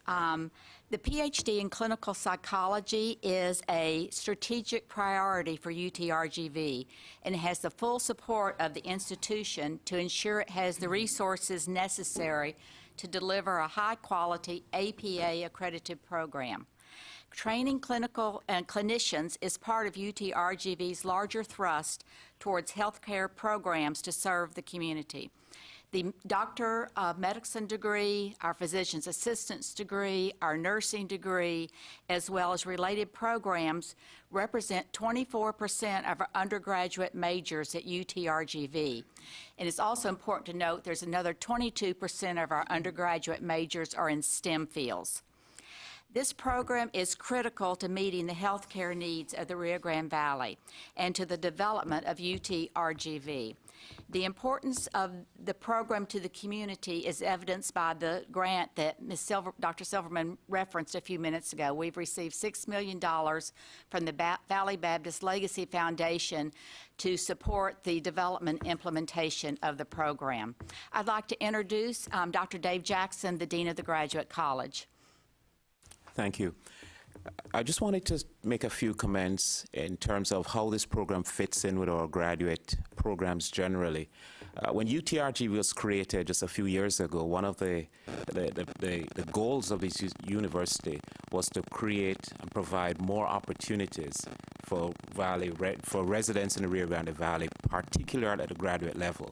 The PhD in clinical psychology is a strategic priority for UTRGV and has the full support of the institution to ensure it has the resources necessary to deliver a high-quality APA-accredited program. Training clinical and clinicians is part of UTRGV's larger thrust towards healthcare programs to serve the community. The Doctor of Medicine degree, our Physician's Assistant's degree, our nursing degree, as well as related programs represent 24% of our undergraduate majors at UTRGV. And it's also important to note there's another 22% of our undergraduate majors are in STEM fields. This program is critical to meeting the healthcare needs of the Rio Grande Valley and to the development of UTRGV. The importance of the program to the community is evidenced by the grant that Dr. Silverman referenced a few minutes ago. We've received $6 million from the Valley Baptist Legacy Foundation to support the development and implementation of the program. I'd like to introduce Dr. Dave Jackson, the Dean of the Graduate College. Thank you. I just wanted to make a few comments in terms of how this program fits in with our graduate programs generally. When UTRG was created just a few years ago, one of the goals of this university was to create and provide more opportunities for residents in the Rio Grande Valley, particularly at the graduate level.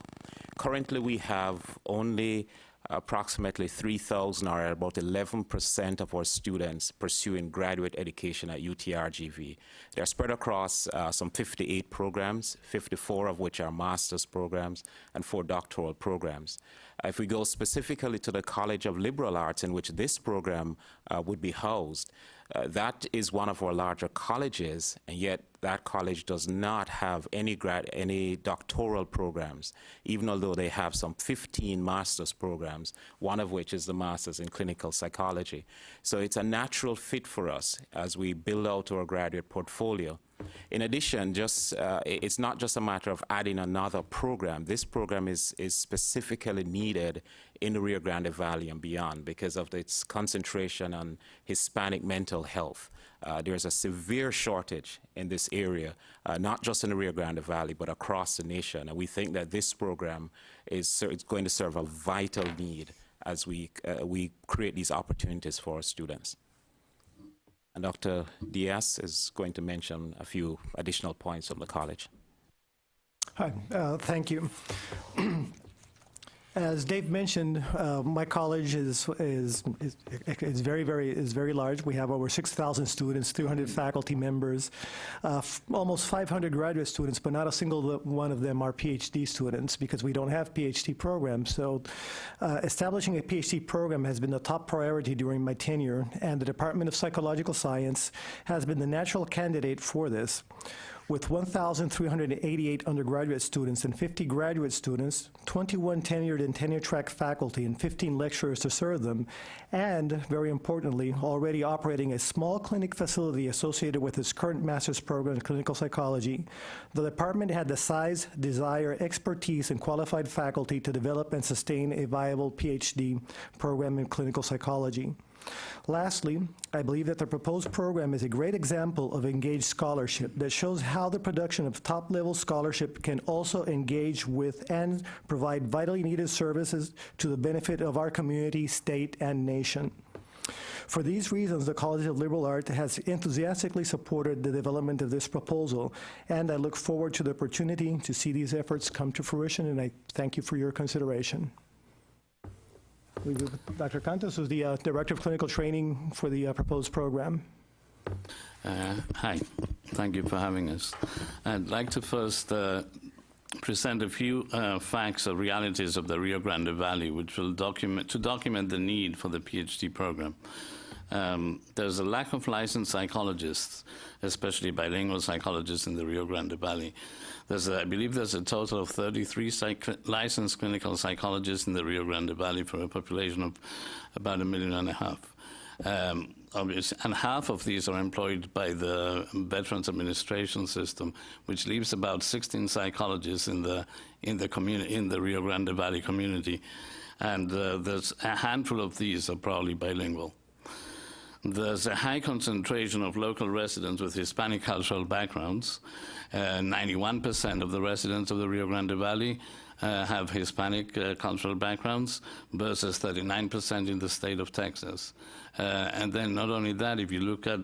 Currently, we have only approximately 3,000, or about 11% of our students pursuing graduate education at UTRGV. They're spread across some 58 programs, 54 of which are master's programs, and 4 doctoral programs. If we go specifically to the College of Liberal Arts, in which this program would be housed, that is one of our larger colleges, and yet that college does not have any doctoral programs, even although they have some 15 master's programs, one of which is the master's in clinical psychology. So it's a natural fit for us as we build out our graduate portfolio. In addition, it's not just a matter of adding another program. This program is specifically needed in the Rio Grande Valley and beyond because of its concentration on Hispanic mental health. There's a severe shortage in this area, not just in the Rio Grande Valley, but across the nation. And we think that this program is going to serve a vital need as we create these opportunities for our students. And Dr. Diaz is going to mention a few additional points from the college. Hi, thank you. As Dave mentioned, my college is very large. We have over 6,000 students, 300 faculty members, almost 500 graduate students, but not a single one of them are PhD students because we don't have PhD programs. So establishing a PhD program has been the top priority during my tenure, and the Department of Psychological Science has been the natural candidate for this. With 1,388 undergraduate students and 50 graduate students, 21 tenured and tenure-track faculty, and 15 lecturers to serve them, and, very importantly, already operating a small clinic facility associated with its current master's program in clinical psychology, the department had the size, desire, expertise, and qualified faculty to develop and sustain a viable PhD program in clinical psychology. Lastly, I believe that the proposed program is a great example of engaged scholarship that shows how the production of top-level scholarship can also engage with and provide vitally needed services to the benefit of our community, state, and nation. For these reasons, the College of Liberal Arts has enthusiastically supported the development of this proposal, and I look forward to the opportunity to see these efforts come to fruition, and I thank you for your consideration. Dr. Cantos, who's the Director of Clinical Training for the proposed program. Hi, thank you for having us. I'd like to first present a few facts or realities of the Rio Grande Valley, which will document the need for the PhD program. There's a lack of licensed psychologists, especially bilingual psychologists in the Rio Grande Valley. I believe there's a total of 33 licensed clinical psychologists in the Rio Grande Valley for a population of about 1.5 million. And half of these are employed by the Veterans Administration system, which leaves about 16 psychologists in the Rio Grande Valley community, and there's a handful of these are probably bilingual. There's a high concentration of local residents with Hispanic cultural backgrounds. 91% of the residents of the Rio Grande Valley have Hispanic cultural backgrounds versus 39% in the state of Texas. And then not only that, if you look at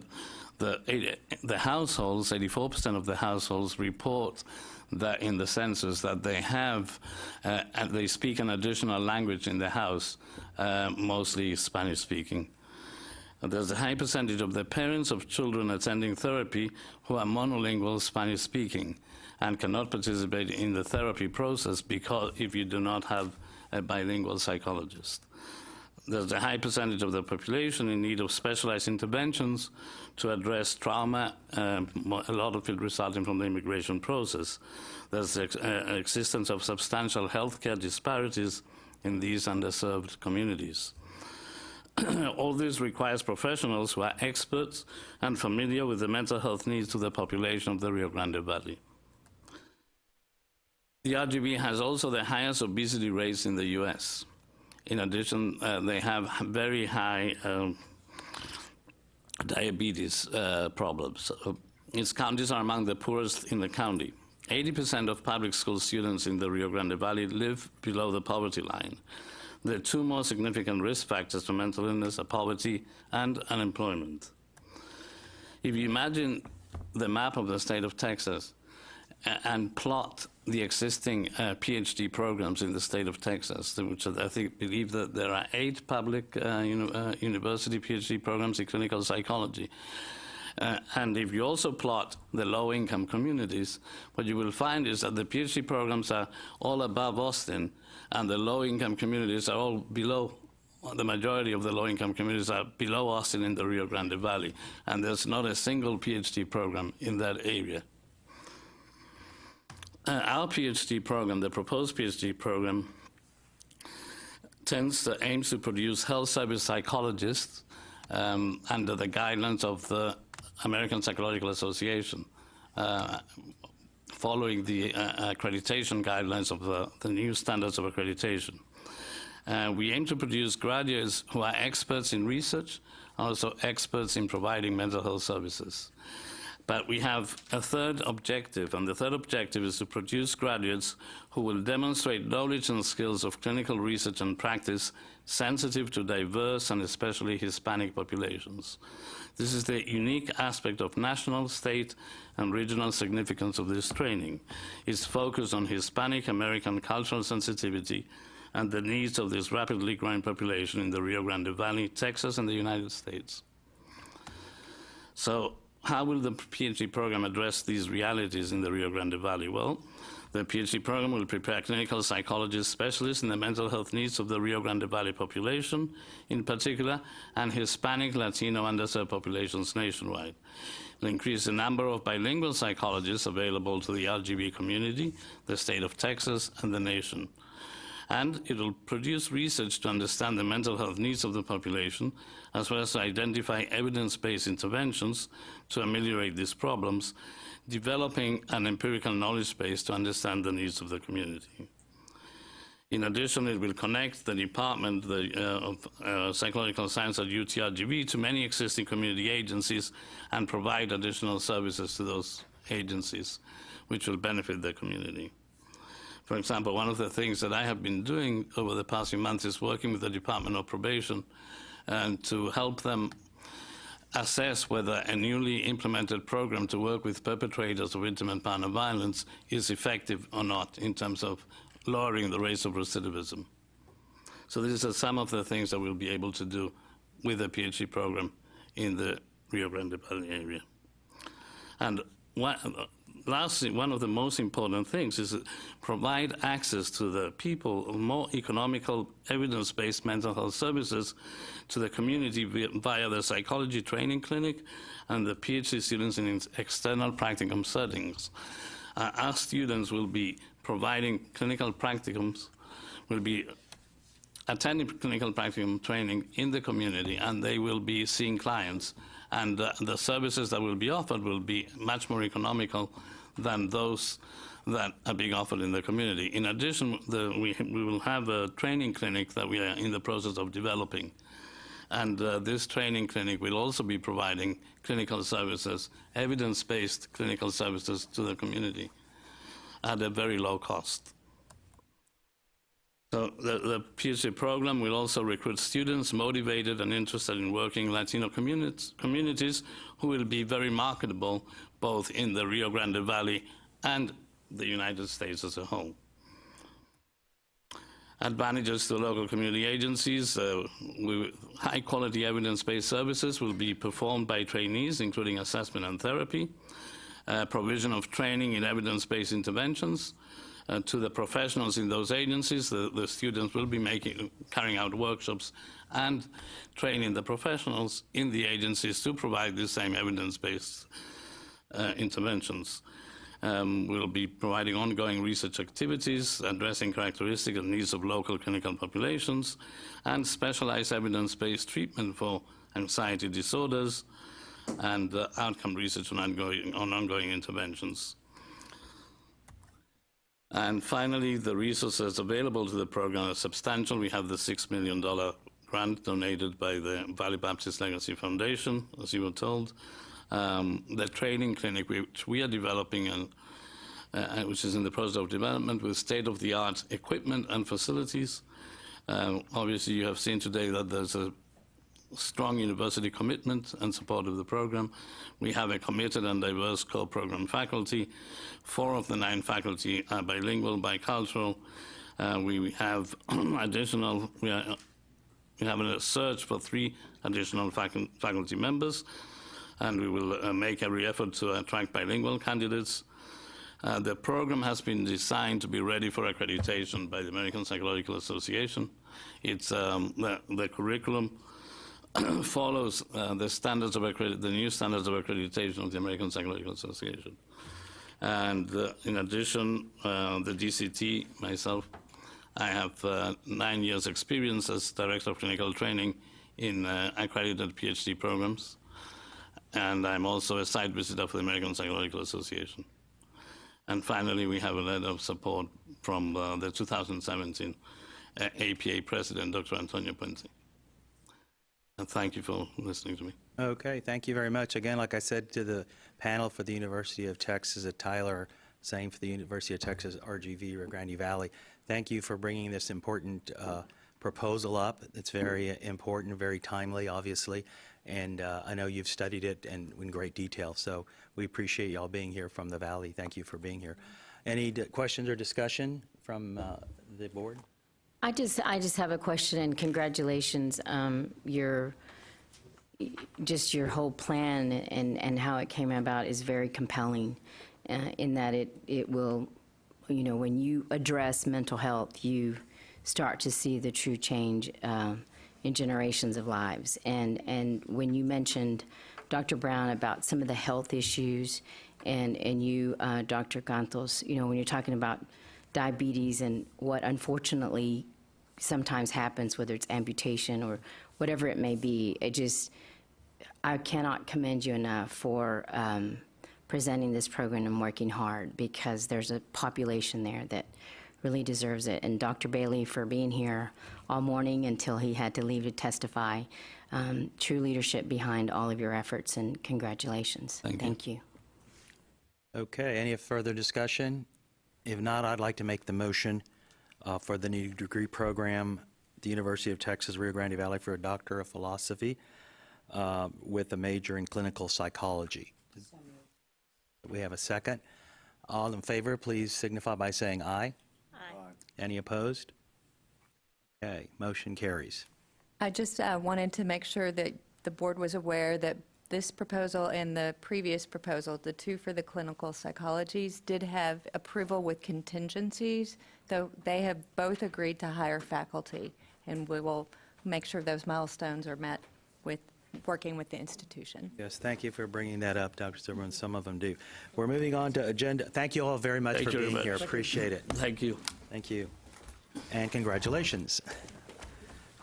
the households, 84% of the households report that in the census that they have, and they speak an additional language in the house, mostly Spanish speaking. There's a high percentage of the parents of children attending therapy who are monolingual Spanish speaking and cannot participate in the therapy process because if you do not have a bilingual psychologist. there's a high percentage of the population in need of specialized interventions to address trauma, a lot of it resulting from the immigration process. There's existence of substantial healthcare disparities in these underserved communities. All this requires professionals who are experts and familiar with the mental health needs of the population of the Rio Grande Valley. The RGV has also the highest obesity rates in the US. In addition, they have very high diabetes problems. Its counties are among the poorest in the county. 80% of public school students in the Rio Grande Valley live below the poverty line. The two most significant risk factors for mental illness are poverty and unemployment. If you imagine the map of the state of Texas and plot the existing PhD programs in the state of Texas, which I believe that there are 8 public university PhD programs in clinical psychology. And if you also plot the low-income communities, what you will find is that the PhD programs are all above Austin, and the low-income communities are all below. The majority of the low-income communities are below Austin in the Rio Grande Valley, and there's not a single PhD program in that area. Our PhD program, the proposed PhD program, aims to produce health service psychologists under the guidelines of the American Psychological Association, following the accreditation guidelines of the new standards of accreditation. We aim to produce graduates who are experts in research, also experts in providing mental health services. But we have a third objective, and the third objective is to produce graduates who will demonstrate knowledge and skills of clinical research and practice sensitive to diverse and especially Hispanic populations. This is the unique aspect of national, state, and regional significance of this training. It's focused on Hispanic American cultural sensitivity and the needs of this rapidly growing population in the Rio Grande Valley, Texas, and the United States. So, how will the PhD program address these realities in the Rio Grande Valley? Well, the PhD program will prepare clinical psychologist specialists in the mental health needs of the Rio Grande Valley population, in particular, and Hispanic, Latino, underserved populations nationwide. It will increase the number of bilingual psychologists available to the LGB community, the state of Texas, and the nation. And it will produce research to understand the mental health needs of the population, as well as to identify evidence-based interventions to ameliorate these problems, developing an empirical knowledge base to understand the needs of the community. In addition, it will connect the Department of Psychological Science at UTRGV to many existing community agencies and provide additional services to those agencies, which will benefit the community. For example, one of the things that I have been doing over the past few months is working with the Department of Probation and to help them assess whether a newly implemented program to work with perpetrators of intimate partner violence is effective or not in terms of lowering the rates of recidivism. So these are some of the things that we'll be able to do with the PhD program in the Rio Grande Valley area. And lastly, one of the most important things is to provide access to the people of more economical, evidence-based mental health services to the community via the psychology training clinic and the PhD students in external practicum settings. Our students will be providing clinical practicums, will be attending clinical practicum training in the community, and they will be seeing clients. And the services that will be offered will be much more economical than those that are being offered in the community. In addition, we will have a training clinic that we are in the process of developing. And this training clinic will also be providing clinical services, evidence-based clinical services to the community at a very low cost. So the PhD program will also recruit students motivated and interested in working in Latino communities who will be very marketable both in the Rio Grande Valley and the United States as a whole. Advantages to local community agencies, high-quality evidence-based services will be performed by trainees, including assessment and therapy, provision of training in evidence-based interventions, to the professionals in those agencies. The students will be carrying out workshops and training the professionals in the agencies to provide the same evidence-based interventions. We'll be providing ongoing research activities addressing characteristics and needs of local clinical populations and specialized evidence-based treatment for anxiety disorders and outcome research on ongoing interventions. And finally, the resources available to the program are substantial. We have the $6 million grant donated by the Valley Baptist Legacy Foundation, as you were told. The training clinic, which we are developing and which is in the process of development with state-of-the-art equipment and facilities. Obviously, you have seen today that there's a strong university commitment and support of the program. We have a committed and diverse core program faculty. 4 of the 9 faculty are bilingual, bicultural. We have additional, we have a search for 3 additional faculty members, and we will make every effort to attract bilingual candidates. The program has been designed to be ready for accreditation by the American Psychological Association. It's the curriculum follows the standards of the new standards of accreditation of the American Psychological Association. And in addition, the DCT, myself, I have 9 years experience as Director of Clinical Training in accredited PhD programs. And I'm also a site visitor for the American Psychological Association. And finally, we have a letter of support from the 2017 APA President, Dr. Antonio Puente. And thank you for listening to me. Okay, thank you very much. Again, like I said to the panel for the University of Texas at Tyler, same for the University of Texas, RGV, Rio Grande Valley, thank you for bringing this important proposal up. It's very important, very timely, obviously, and I know you've studied it and in great detail, so we appreciate y'all being here from the Valley. Thank you for being here. Any questions or discussion from the board? I just have a question, and congratulations. Your whole plan and how it came about is very compelling in that it will, when you address mental health, you start to see the true change in generations of lives. And when you mentioned, Dr. Brown, about some of the health issues, and you, Dr. Gantos, when you're talking about diabetes and what unfortunately sometimes happens, whether it's amputation or whatever it may be, I cannot commend you enough for presenting this program and working hard, because there's a population there that really deserves it. And Dr. Bailey for being here all morning until he had to leave to testify. True leadership behind all of your efforts, and congratulations. Thank you. Okay, any further discussion? If not, I'd like to make the motion for the new degree program, the University of Texas, Rio Grande Valley, for a Doctor of Philosophy with a major in clinical psychology. We have a second. All in favor, please signify by saying aye. Aye. Any opposed? Okay, motion carries. I just wanted to make sure that the board was aware that this proposal and the previous proposal, the 2 for the clinical psychologies, did have approval with contingencies, though they have both agreed to hire faculty, and we will make sure those milestones are met with working with the institution. Yes, thank you for bringing that up, Dr. Silverman. Some of them do. We're moving on to agenda. Thank you all very much for being here. Appreciate it. Thank you. Thank you. And congratulations.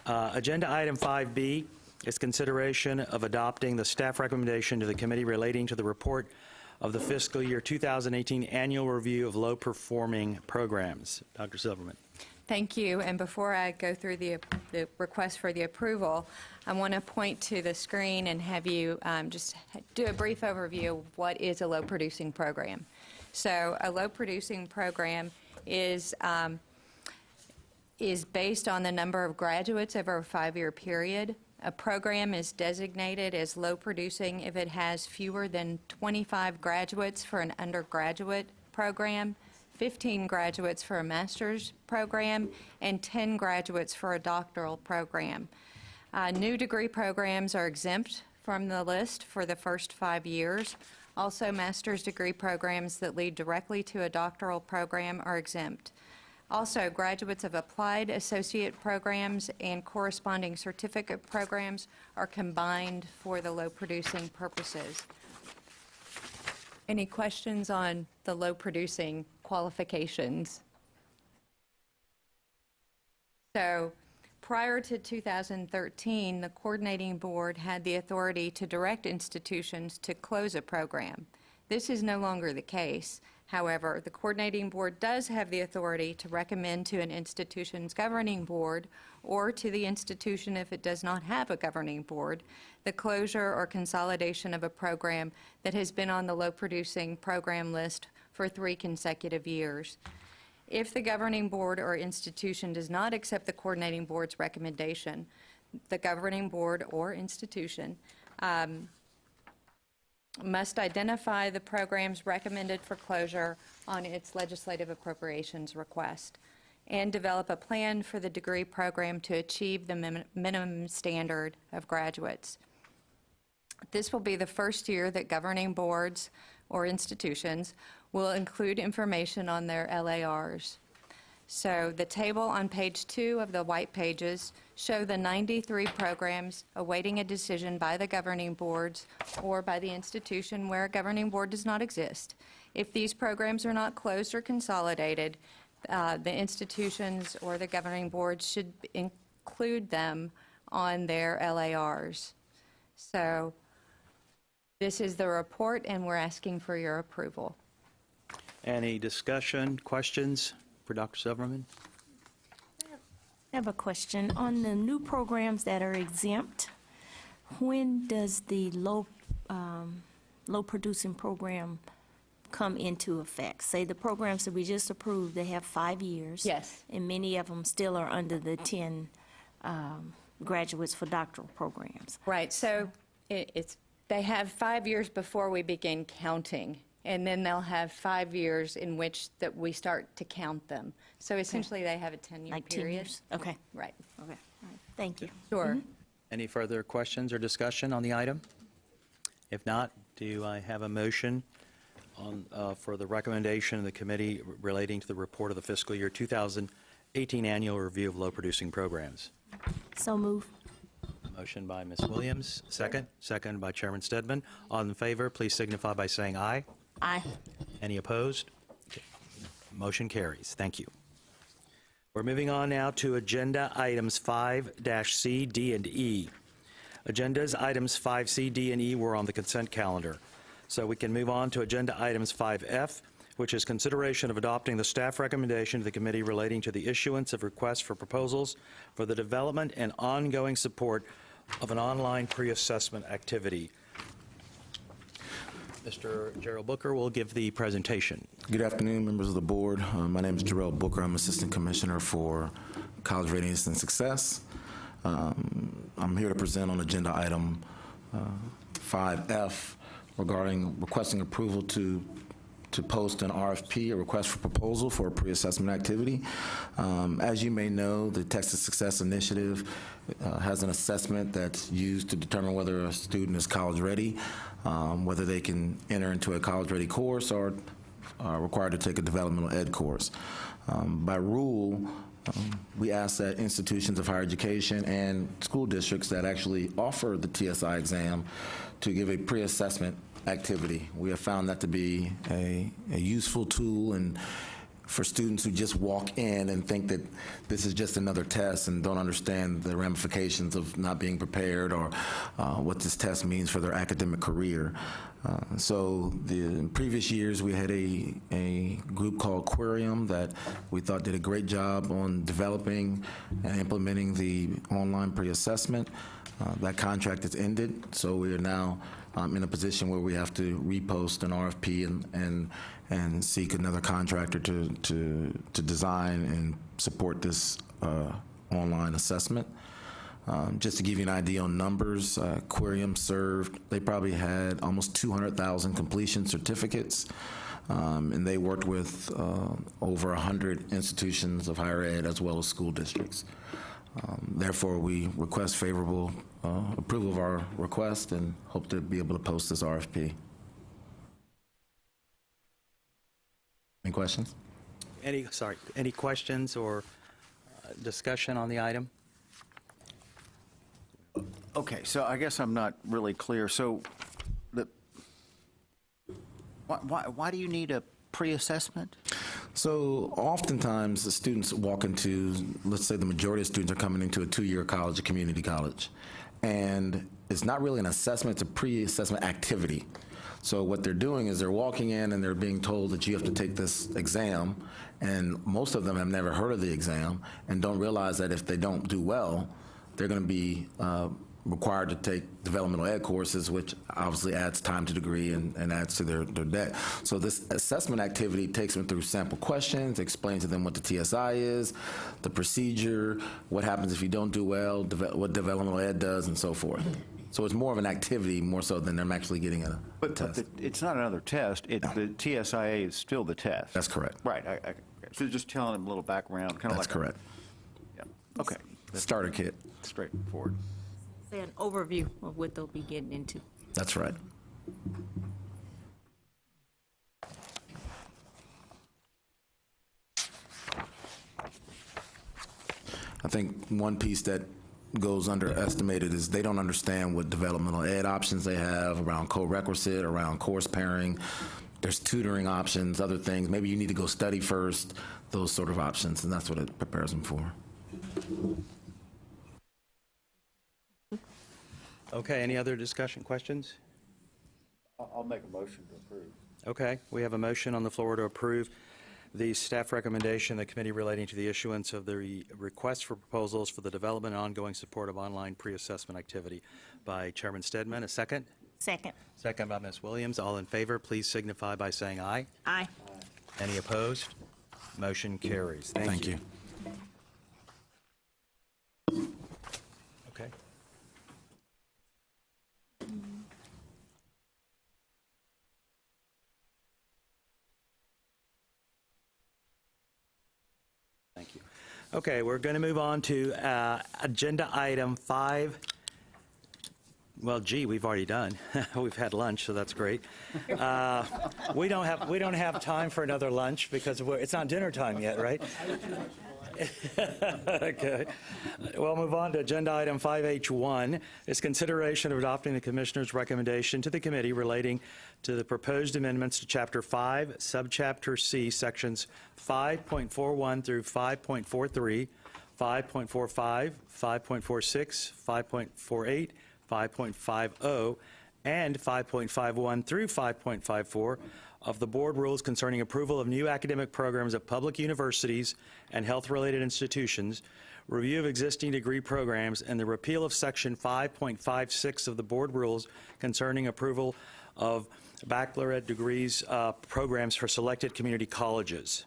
Agenda item 5B is consideration of adopting the staff recommendation to the committee relating to the report of the fiscal year 2018 annual review of low-performing programs. Dr. Silverman. Thank you. And before I go through the request for the approval, I want to point to the screen and have you just do a brief overview of what is a low-producing program. So a low-producing program is based on the number of graduates over a 5-year period. A program is designated as low-producing if it has fewer than 25 graduates for an undergraduate program, 15 graduates for a master's program, and 10 graduates for a doctoral program. New degree programs are exempt from the list for the first 5 years. Also, master's degree programs that lead directly to a doctoral program are exempt. Also, graduates of applied associate programs and corresponding certificate programs are combined for the low-producing purposes. Any questions on the low-producing qualifications? So, prior to 2013, the coordinating board had the authority to direct institutions to close a program. This is no longer the case. However, the coordinating board does have the authority to recommend to an institution's governing board, or to the institution if it does not have a governing board, the closure or consolidation of a program that has been on the low-producing program list for 3 consecutive years. If the governing board or institution does not accept the coordinating board's recommendation, the governing board or institution must identify the programs recommended for closure on its legislative appropriations request and develop a plan for the degree program to achieve the minimum standard of graduates. This will be the first year that governing boards or institutions will include information on their LARs. So the table on page 2 of the white pages show the 93 programs awaiting a decision by the governing boards or by the institution where a governing board does not exist. If these programs are not closed or consolidated, the institutions or the governing board should include them on their LARs. So this is the report, and we're asking for your approval. Any discussion, questions for Dr. Silverman? I have a question. On the new programs that are exempt, when does the low-producing program come into effect? Say the programs that we just approved, they have 5 years. Yes. And many of them still are under the 10 graduates for doctoral programs. Right, so they have 5 years before we begin counting, and then they'll have 5 years in which that we start to count them. So essentially, they have a 10-year Like 10 period. years? Okay. Right. Okay. All right. Thank you. Sure. Any further questions or discussion on the item? If not, do I have a motion on, for the recommendation of the committee relating to the report of the fiscal year 2018 annual review of low-producing programs? So move. Motion by Ms. Williams, second. Second by Chairman Stedman. All in favor, please signify by saying aye. Aye. Any opposed? Okay. Motion carries. Thank you. We're moving on now to agenda items 5-C, D, and E. Agendas items 5C, D, and E were on the consent calendar. So we can move on to agenda items 5F, which is consideration of adopting the staff recommendation to the committee relating to the issuance of requests for proposals for the development and ongoing support of an online pre-assessment activity. Mr. Gerald Booker will give the presentation. Good afternoon, members of the board. My name is Gerald Booker. I'm Assistant Commissioner for College Readiness and Success. I'm here to present on agenda item 5F regarding requesting approval to post an RFP, a request for proposal for a pre-assessment activity. As you may know, the Texas Success Initiative has an assessment that's used to determine whether a student is college ready, whether they can enter into a college ready course or required to take a developmental ed course. By rule, we ask that institutions of higher education and school districts that actually offer the TSI exam to give a pre-assessment activity. We have found that to be a useful tool, and for students who just walk in and think that this is just another test and don't understand the ramifications of not being prepared or what this test means for their academic career. So in previous years, we had a group called Aquarium that we thought did a great job on developing and implementing the online pre-assessment. That contract has ended, so we are now in a position where we have to repost an RFP and seek another contractor to design and support this online assessment. Just to give you an idea on numbers, Aquarium served, they probably had almost 200,000 completion certificates, and they worked with over 100 institutions of higher ed as well as school districts. Therefore, we request favorable approval of our request and hope to be able to post this RFP. Any questions? Any questions or discussion on the item? Okay, so I guess I'm not really clear. So why do you need a pre-assessment? So oftentimes the students walk into, let's say the majority of students are coming into a 2-year college, a community college, and it's not really an assessment, it's a pre-assessment activity. So what they're doing is they're walking in and they're being told that you have to take this exam, and most of them have never heard of the exam and don't realize that if they don't do well, they're going to be required to take developmental ed courses, which obviously adds time to degree and adds to their debt. So this assessment activity takes them through sample questions, explains to them what the TSI is, the procedure, what happens if you don't do well, what developmental ed does, and so forth. So it's more of an activity more so than them actually getting a test. But it's not another test. The TSIA is still the test. That's correct. Right. So just telling them a little background, kind of like That's correct. Yeah. Okay. Starter kit. Straightforward. Say an overview of what they'll be getting into. That's right. I think one piece that goes underestimated is they don't understand what developmental ed options they have around co-requisite, around course pairing. There's tutoring options, other things. Maybe you need to go study first, those sort of options, and that's what it prepares them for. Okay, any other discussion, questions? I'll make a motion to approve. Okay, we have a motion on the floor to approve the staff recommendation, the committee relating to the issuance of the request for proposals for the development and ongoing support of online pre-assessment activity by Chairman Stedman. A second? Second. Second by Ms. Williams. All in favor, please signify by saying aye. Aye. Any opposed? Motion carries. Thank you. Okay. Thank you. Okay, we're going to move on to agenda item 5. Well, gee, we've already done. We've had lunch, so that's great. We don't have time for another lunch because it's not dinner time yet, right? Okay. We'll move on to agenda item 5H1. It's consideration of adopting the commissioner's recommendation to the committee relating to the proposed amendments to Chapter 5, Subchapter C, Sections 5.41 through 5.43, 5.45, 5.46, 5.48, 5.50, and 5.51 through 5.54 of the board rules concerning approval of new academic programs at public universities and health-related institutions, review of existing degree programs, and the repeal of Section 5.56 of the board rules concerning approval of baccalaureate degrees programs for selected community colleges.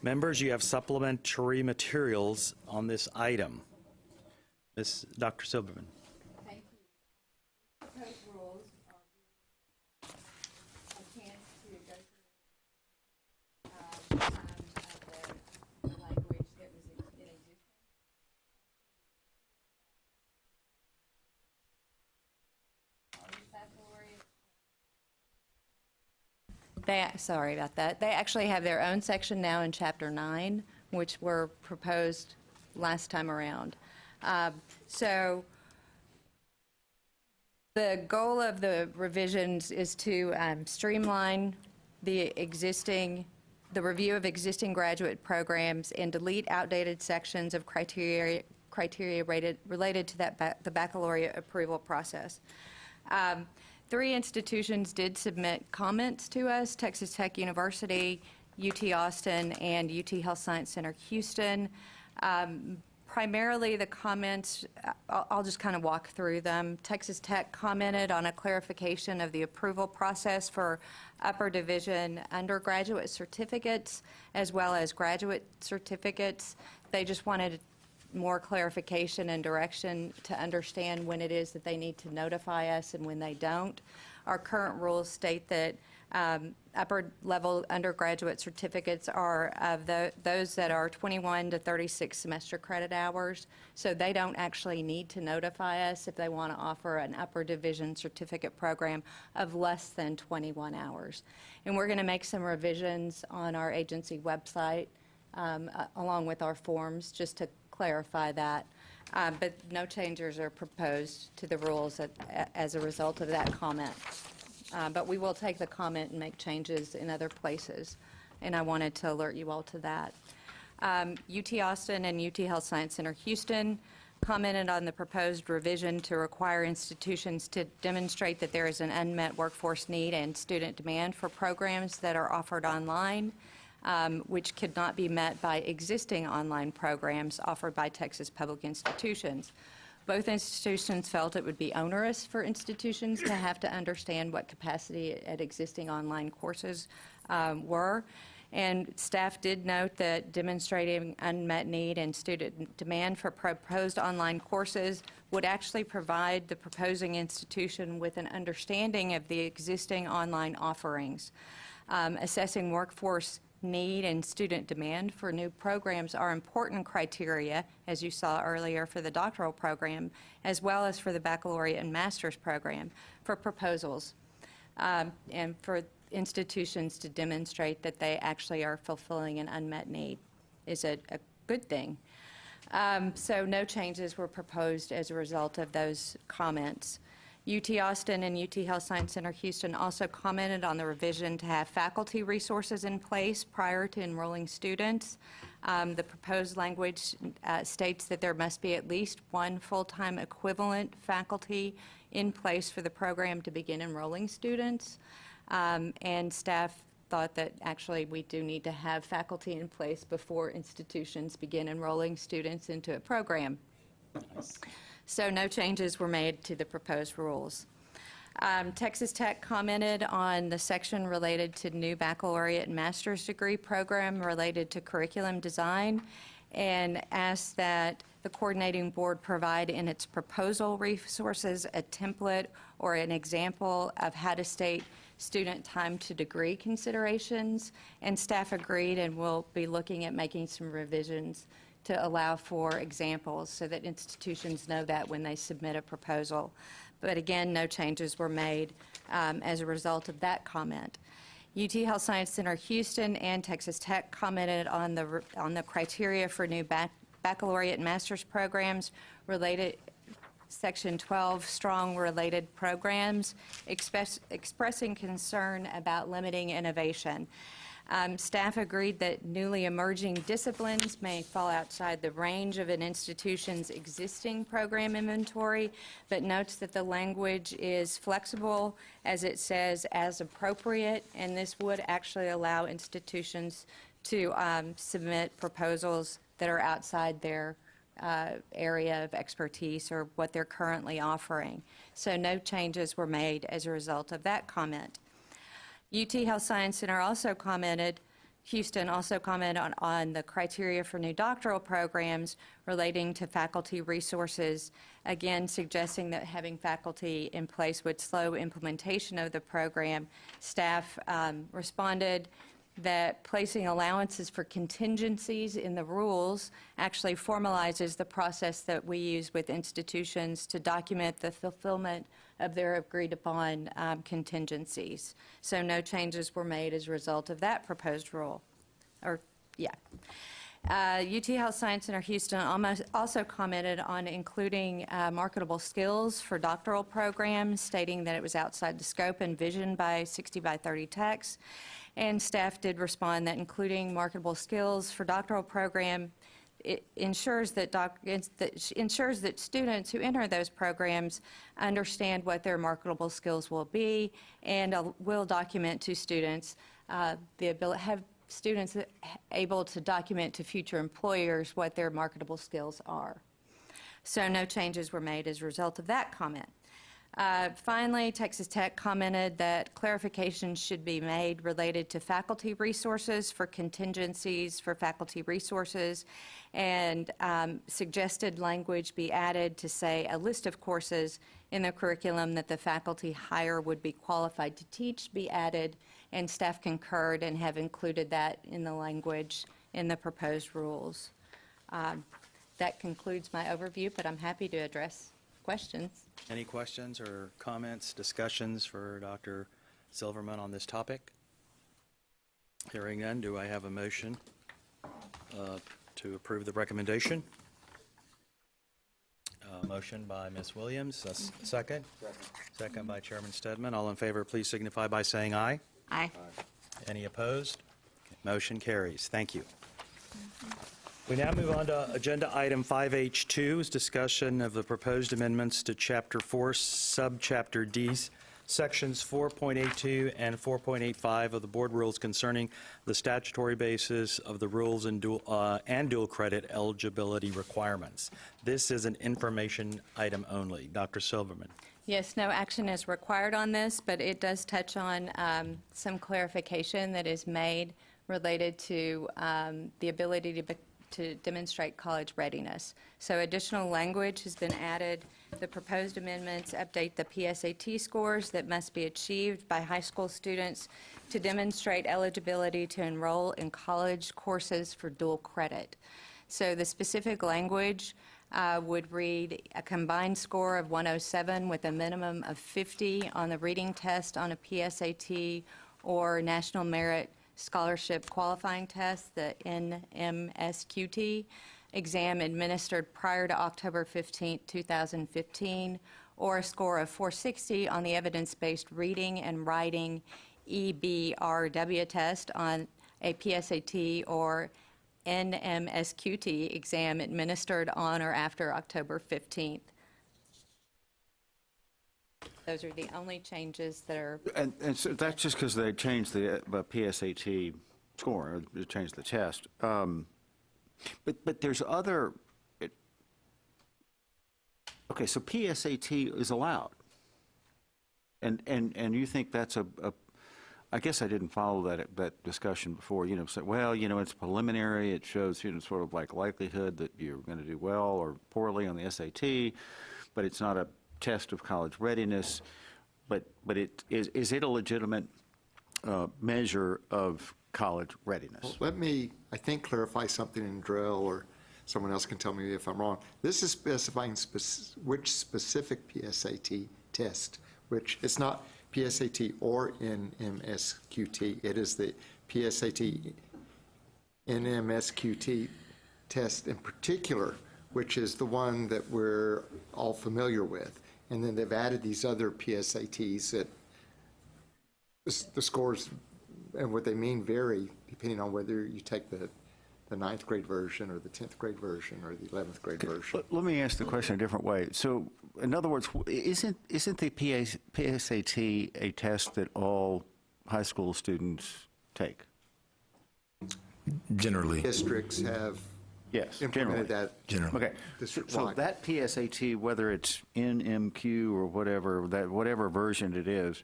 Members, you have supplementary materials on this item. Dr. Silberman. Thank you. Proposed rules are a chance to go through some of the language that was in existence. Sorry about that. They actually have their own section now in Chapter 9, which were proposed last time around. So the goal of the revisions is to streamline the review of existing graduate programs and delete outdated sections of criteria related to the baccalaureate approval process. 3 institutions did submit comments to us: Texas Tech University, UT Austin, and UT Health Science Center Houston. Primarily the comments, I'll just kind of walk through them. Texas Tech commented on a clarification of the approval process for upper division undergraduate certificates as well as graduate certificates. They just wanted more clarification and direction to understand when it is that they need to notify us and when they don't. Our current rules state that upper-level undergraduate certificates are of those that are 21 to 36 semester credit hours, so they don't actually need to notify us if they want to offer an upper division certificate program of less than 21 hours. And we're going to make some revisions on our agency website along with our forms just to clarify that. But no changes are proposed to the rules as a result of that comment. But we will take the comment and make changes in other places, and I wanted to alert you all to that. UT Austin and UT Health Science Center Houston commented on the proposed revision to require institutions to demonstrate that there is an unmet workforce need and student demand for programs that are offered online, which could not be met by existing online programs offered by Texas public institutions. Both institutions felt it would be onerous for institutions to have to understand what capacity at existing online courses were. And staff did note that demonstrating unmet need and student demand for proposed online courses would actually provide the proposing institution with an understanding of the existing online offerings. Assessing workforce need and student demand for new programs are important criteria, as you saw earlier, for the doctoral program, as well as for the baccalaureate and master's program, for proposals, and for institutions to demonstrate that they actually are fulfilling an unmet need is a good thing. So no changes were proposed as a result of those comments. UT Austin and UT Health Science Center Houston also commented on the revision to have faculty resources in place prior to enrolling students. The proposed language states that there must be at least one full-time equivalent faculty in place for the program to begin enrolling students. And staff thought that actually we do need to have faculty in place before institutions begin enrolling students into a program. So no changes were made to the proposed rules. Texas Tech commented on the section related to new baccalaureate and master's degree program related to curriculum design and asked that the coordinating board provide in its proposal resources a template or an example of how to state student time to degree considerations, and staff agreed and will be looking at making some revisions to allow for examples so that institutions know that when they submit a proposal. But again, no changes were made as a result of that comment. UT Health Science Center Houston and Texas Tech commented on the criteria for new baccalaureate and master's programs related Section 12, strong related programs, expressing concern about limiting innovation. Staff agreed that newly emerging disciplines may fall outside the range of an institution's existing program inventory, but notes that the language is flexible, as it says, as appropriate, and this would actually allow institutions to submit proposals that are outside their area of expertise or what they're currently offering. So no changes were made as a result of that comment. UT Health Science Center also commented, Houston also commented on the criteria for new doctoral programs relating to faculty resources, again suggesting that having faculty in place would slow implementation of the program. Staff responded that placing allowances for contingencies in the rules actually formalizes the process that we use with institutions to document the fulfillment of their agreed-upon contingencies. So no changes were made as a result of that proposed rule. UT Health Science Center Houston also commented on including marketable skills for doctoral programs, stating that it was outside the scope and vision by 60 by 30 text. And staff did respond that including marketable skills for doctoral program it ensures that students who enter those programs understand what their marketable skills will be and will document to students the ability have students able to document to future employers what their marketable skills are. So no changes were made as a result of that comment. Finally, Texas Tech commented that clarifications should be made related to faculty resources for contingencies for faculty resources and suggested language be added to say a list of courses in the curriculum that the faculty hire would be qualified to teach be added and staff concurred and have included that in the language in the proposed rules. That concludes my overview, but I'm happy to address questions. Any questions or comments, discussions for Dr. Silverman on this topic? Hearing none, do I have a motion to approve the recommendation? Motion by Ms. Williams, second? Second by Chairman Stedman. All in favor, please signify by saying aye. Aye. Any opposed? Motion carries. Thank you. We now move on to Agenda Item 5H2, is discussion of the proposed amendments to Chapter 4, Subchapter D, Sections 4.82 and 4.85 of the Board Rules concerning the statutory basis of the rules and dual credit eligibility requirements. This is an information item only. Dr. Silverman. Yes, no action is required on this, but it does touch on some clarification that is made related to the ability to demonstrate college readiness. So additional language has been added. The proposed amendments update the PSAT scores that must be achieved by high school students to demonstrate eligibility to enroll in college courses for dual credit. So the specific language would read a combined score of 107 with a minimum of 50 on the reading test on a PSAT or National Merit Scholarship Qualifying Test, the NMSQT, exam administered prior to October 15, 2015, or a score of 460 on the evidence-based reading and writing EBRW test on a PSAT or NMSQT exam administered on or after October 15th. Those are the only changes that are... And so that's just because they changed the PSAT score, or they changed the test. But there's other... Okay, so PSAT is allowed. And you think that's I guess I didn't follow that discussion before. Say, well, it's preliminary. It shows, sort of like likelihood that you're going to do well or poorly on the SAT, but it's not a test of college readiness. But is it a legitimate measure of college readiness? Well, let me, I think, clarify something in drill, or someone else can tell me if I'm wrong. This is specifying which specific PSAT test, which it's not PSAT or NMSQT. It is the PSAT NMSQT test in particular, which is the one that we're all familiar with. And then they've added these other PSATs that the scores and what they mean vary depending on whether you take the 9th grade version or the 10th grade version or the 11th grade version. Let me ask the question a different way. So, in other words, isn't the PSAT a test that all high school students take? Generally. Districts have implemented that. Generally. Okay. So that PSAT, whether it's NMQ or whatever version it is,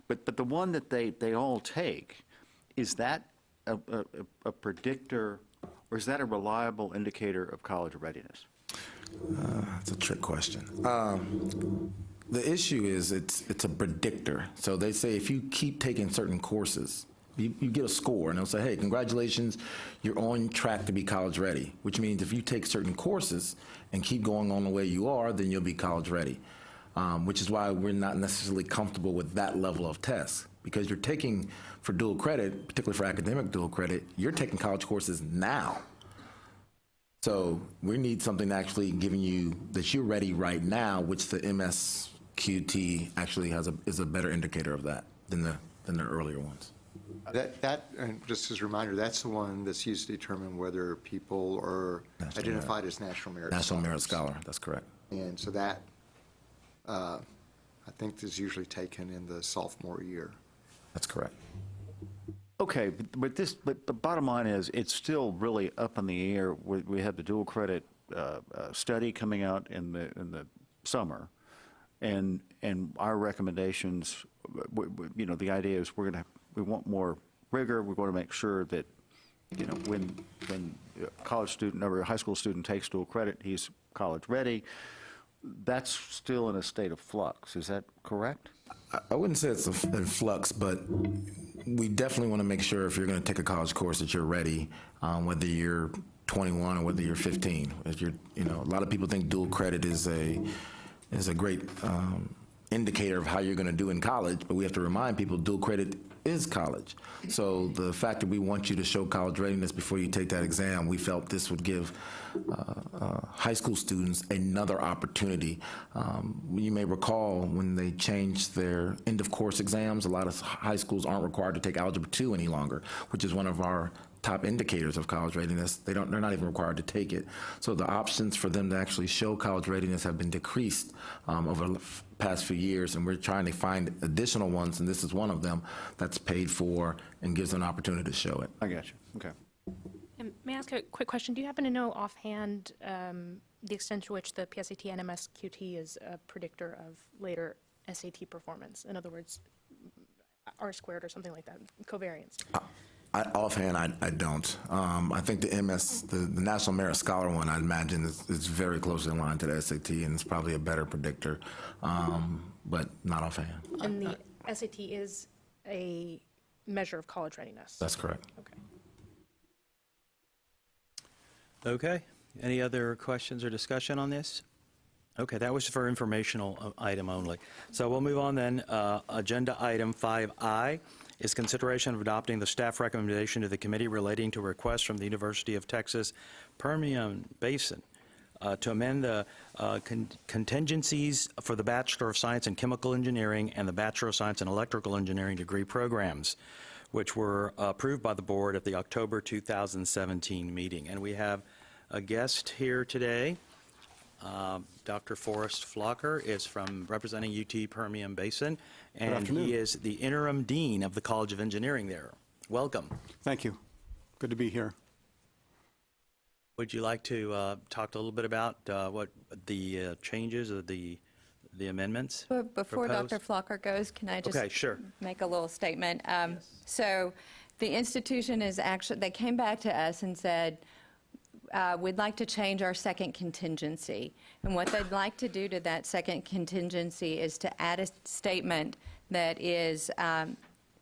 but the one that they all take, is that a predictor, or is that a reliable indicator of college readiness? That's a trick question. The issue is it's a predictor. So they say if you keep taking certain courses, you get a score, and they'll say, hey, congratulations, you're on track to be college ready, which means if you take certain courses and keep going on the way you are, then you'll be college ready, which is why we're not necessarily comfortable with that level of tests, because you're taking, for dual credit, particularly for academic dual credit, you're taking college courses now. So we need something actually giving you that you're ready right now, which the MSQT actually is a better indicator of that than the earlier ones. And just as a reminder, that's the one that's used to determine whether people are identified as National Merit Scholars. National Merit Scholar, that's correct. And so that, I think, is usually taken in the sophomore year. That's correct. Okay, but the bottom line is it's still really up in the air. We have the dual credit study coming out in the summer, and our recommendations, the idea is we want more rigor. We're going to make sure that when a college student or a high school student takes dual credit, he's college ready. That's still in a state of flux. Is that correct? I wouldn't say it's in flux, but we definitely want to make sure if you're going to take a college course that you're ready, whether you're 21 or whether you're 15. If you're, a lot of people think dual credit is a great indicator of how you're going to do in college, but we have to remind people dual credit is college. So the fact that we want you to show college readiness before you take that exam, we felt this would give high school students another opportunity. You may recall when they changed their end of course exams, a lot of high schools aren't required to take Algebra 2 any longer, which is one of our top indicators of college readiness. They're not even required to take it. So the options for them to actually show college readiness have been decreased over the past few years, and we're trying to find additional ones, and this is one of them that's paid for and gives them an opportunity to show it. I got you. Okay. And may I ask a quick question? Do you happen to know offhand the extent to which the PSAT and MSQT is a predictor of later SAT performance? In other words, R squared or something like that, covariance? Offhand, I don't. I think the National Merit Scholar one, I imagine, is very closely aligned to the SAT, and it's probably a better predictor, but not offhand. And the SAT is a measure of college readiness? That's correct. Okay. Okay. Any other questions or discussion on this? Okay, that was for informational item only. So we'll move on then. Agenda item 5I is consideration of adopting the staff recommendation to the committee relating to a request from the University of Texas Permian Basin to amend the contingencies for the Bachelor of Science in Chemical Engineering and the Bachelor of Science in Electrical Engineering degree programs, which were approved by the board at the October 2017 meeting. And we have a guest here today. Dr. Forrest Flocker is from representing UT Permian Basin, and he is the interim dean of the College of Engineering there. Welcome. Thank you. Good to be here. Would you like to talk a little bit about what the changes or the amendments? Before proposed? Dr. Flocker goes, can I just Okay, sure. make a little statement? So the institution is actually, they came back to us and said, we'd like to change our second contingency. And what they'd like to do to that second contingency is to add a statement that is,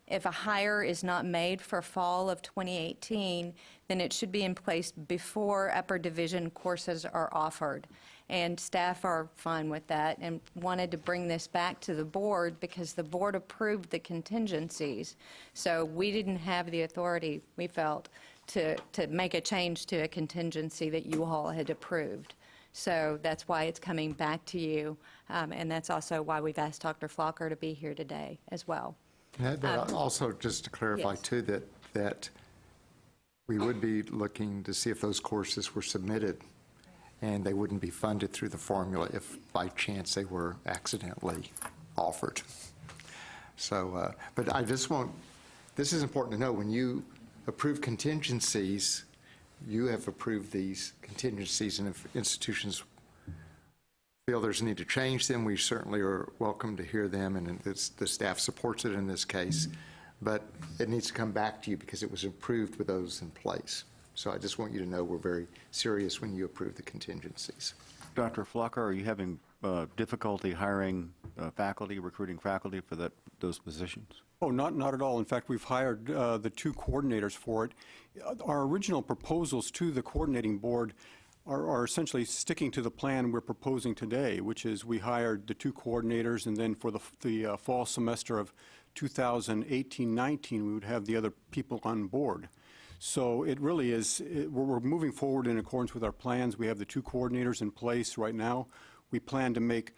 if a hire is not made for fall of 2018, then it should be in place before upper division courses are offered. And staff are fine with that and wanted to bring this back to the board because the board approved the contingencies. So we didn't have the authority, we felt, to make a change to a contingency that you all had approved. So that's why it's coming back to you, and that's also why we've asked Dr. Flocker to be here today as well. Also, just to clarify yes. too, that we would be looking to see if those courses were submitted, and they wouldn't be funded through the formula if by chance they were accidentally offered. So, but I just want, this is important to know, when you approve contingencies, you have approved these contingencies, and if institutions feel there's a need to change them, we certainly are welcome to hear them, and the staff supports it in this case, but it needs to come back to you because it was approved with those in place. So I just want you to know we're very serious when you approve the contingencies. Dr. Flocker, are you having difficulty hiring faculty, recruiting faculty for those positions? Oh, not at all. In fact, we've hired the two coordinators for it. Our original proposals to the coordinating board are essentially sticking to the plan we're proposing today, which is we hired the two coordinators, and then for the fall semester of 2018-19, we would have the other people on board. So it really is, we're moving forward in accordance with our plans. We have the two coordinators in place right now. We plan to make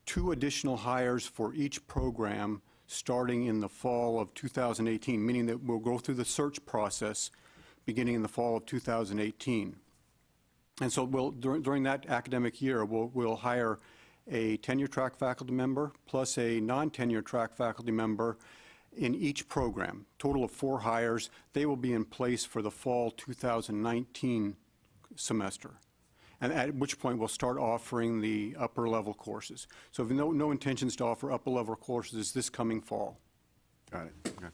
2 additional hires for each program starting in the fall of 2018, meaning that we'll go through the search process beginning in the fall of 2018. And so during that academic year, we'll hire a tenure-track faculty member plus a non-tenure track faculty member in each program, total of 4 hires. They will be in place for the fall 2019 semester, and at which point we'll start offering the upper level courses. So we have no intentions to offer upper level courses this coming fall. Got it. Okay.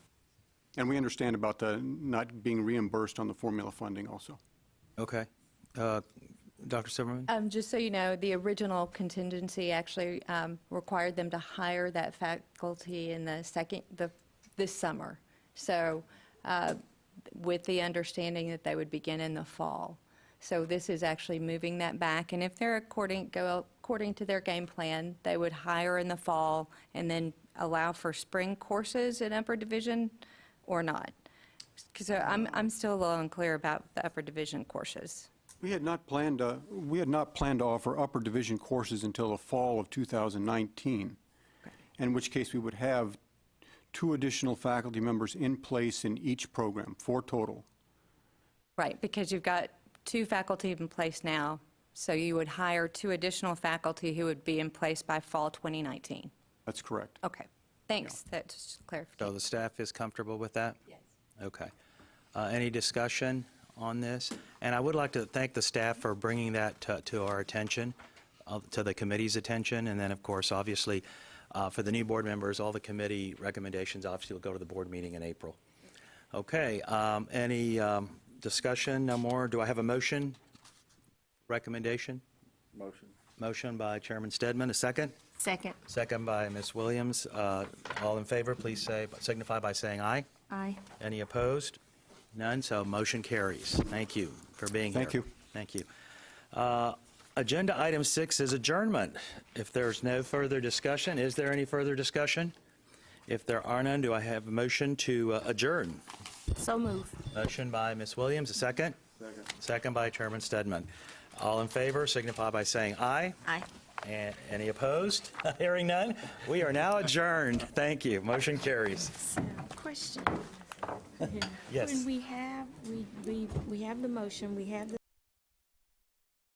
And we understand about the not being reimbursed on the formula funding also. Okay. Dr. Silverman? Just so you know, the original contingency actually required them to hire that faculty in this summer. So with the understanding that they would begin in the fall. So this is actually moving that back. And if they're go according to their game plan, they would hire in the fall and then allow for spring courses in upper division or not. So I'm still a little unclear about the upper division courses. We had not planned to offer upper division courses until the fall of 2019, in which case we would have 2 additional faculty members in place in each program, 4 total. Right, because you've got 2 faculty in place now, so you would hire 2 additional faculty who would be in place by fall 2019. That's correct. Okay, thanks. That's just clarification. So the staff is comfortable with that? Yes. Okay. Any discussion on this? And I would like to thank the staff for bringing that to our attention, to the committee's attention, and then, of course, obviously, for the new board members, all the committee recommendations obviously will go to the board meeting in April. Okay. Any discussion? No more? Do I have a motion? Recommendation? Motion. Motion by Chairman Stedman. A second? Second. Second by Ms. Williams. All in favor, please signify by saying aye. Aye. Any opposed? None, so motion carries. Thank you for being here. Thank you. Thank you. Agenda item 6 is adjournment. If there's no further discussion, is there any further discussion? If there are none, do I have a motion to adjourn? So move. Motion by Ms. Williams, a second? Second. Second by Chairman Stedman. All in favor, signify by saying aye. Aye. And any opposed? Hearing none, we are now adjourned. Thank you. Motion carries. Question. Yes. When we have the motion, we have the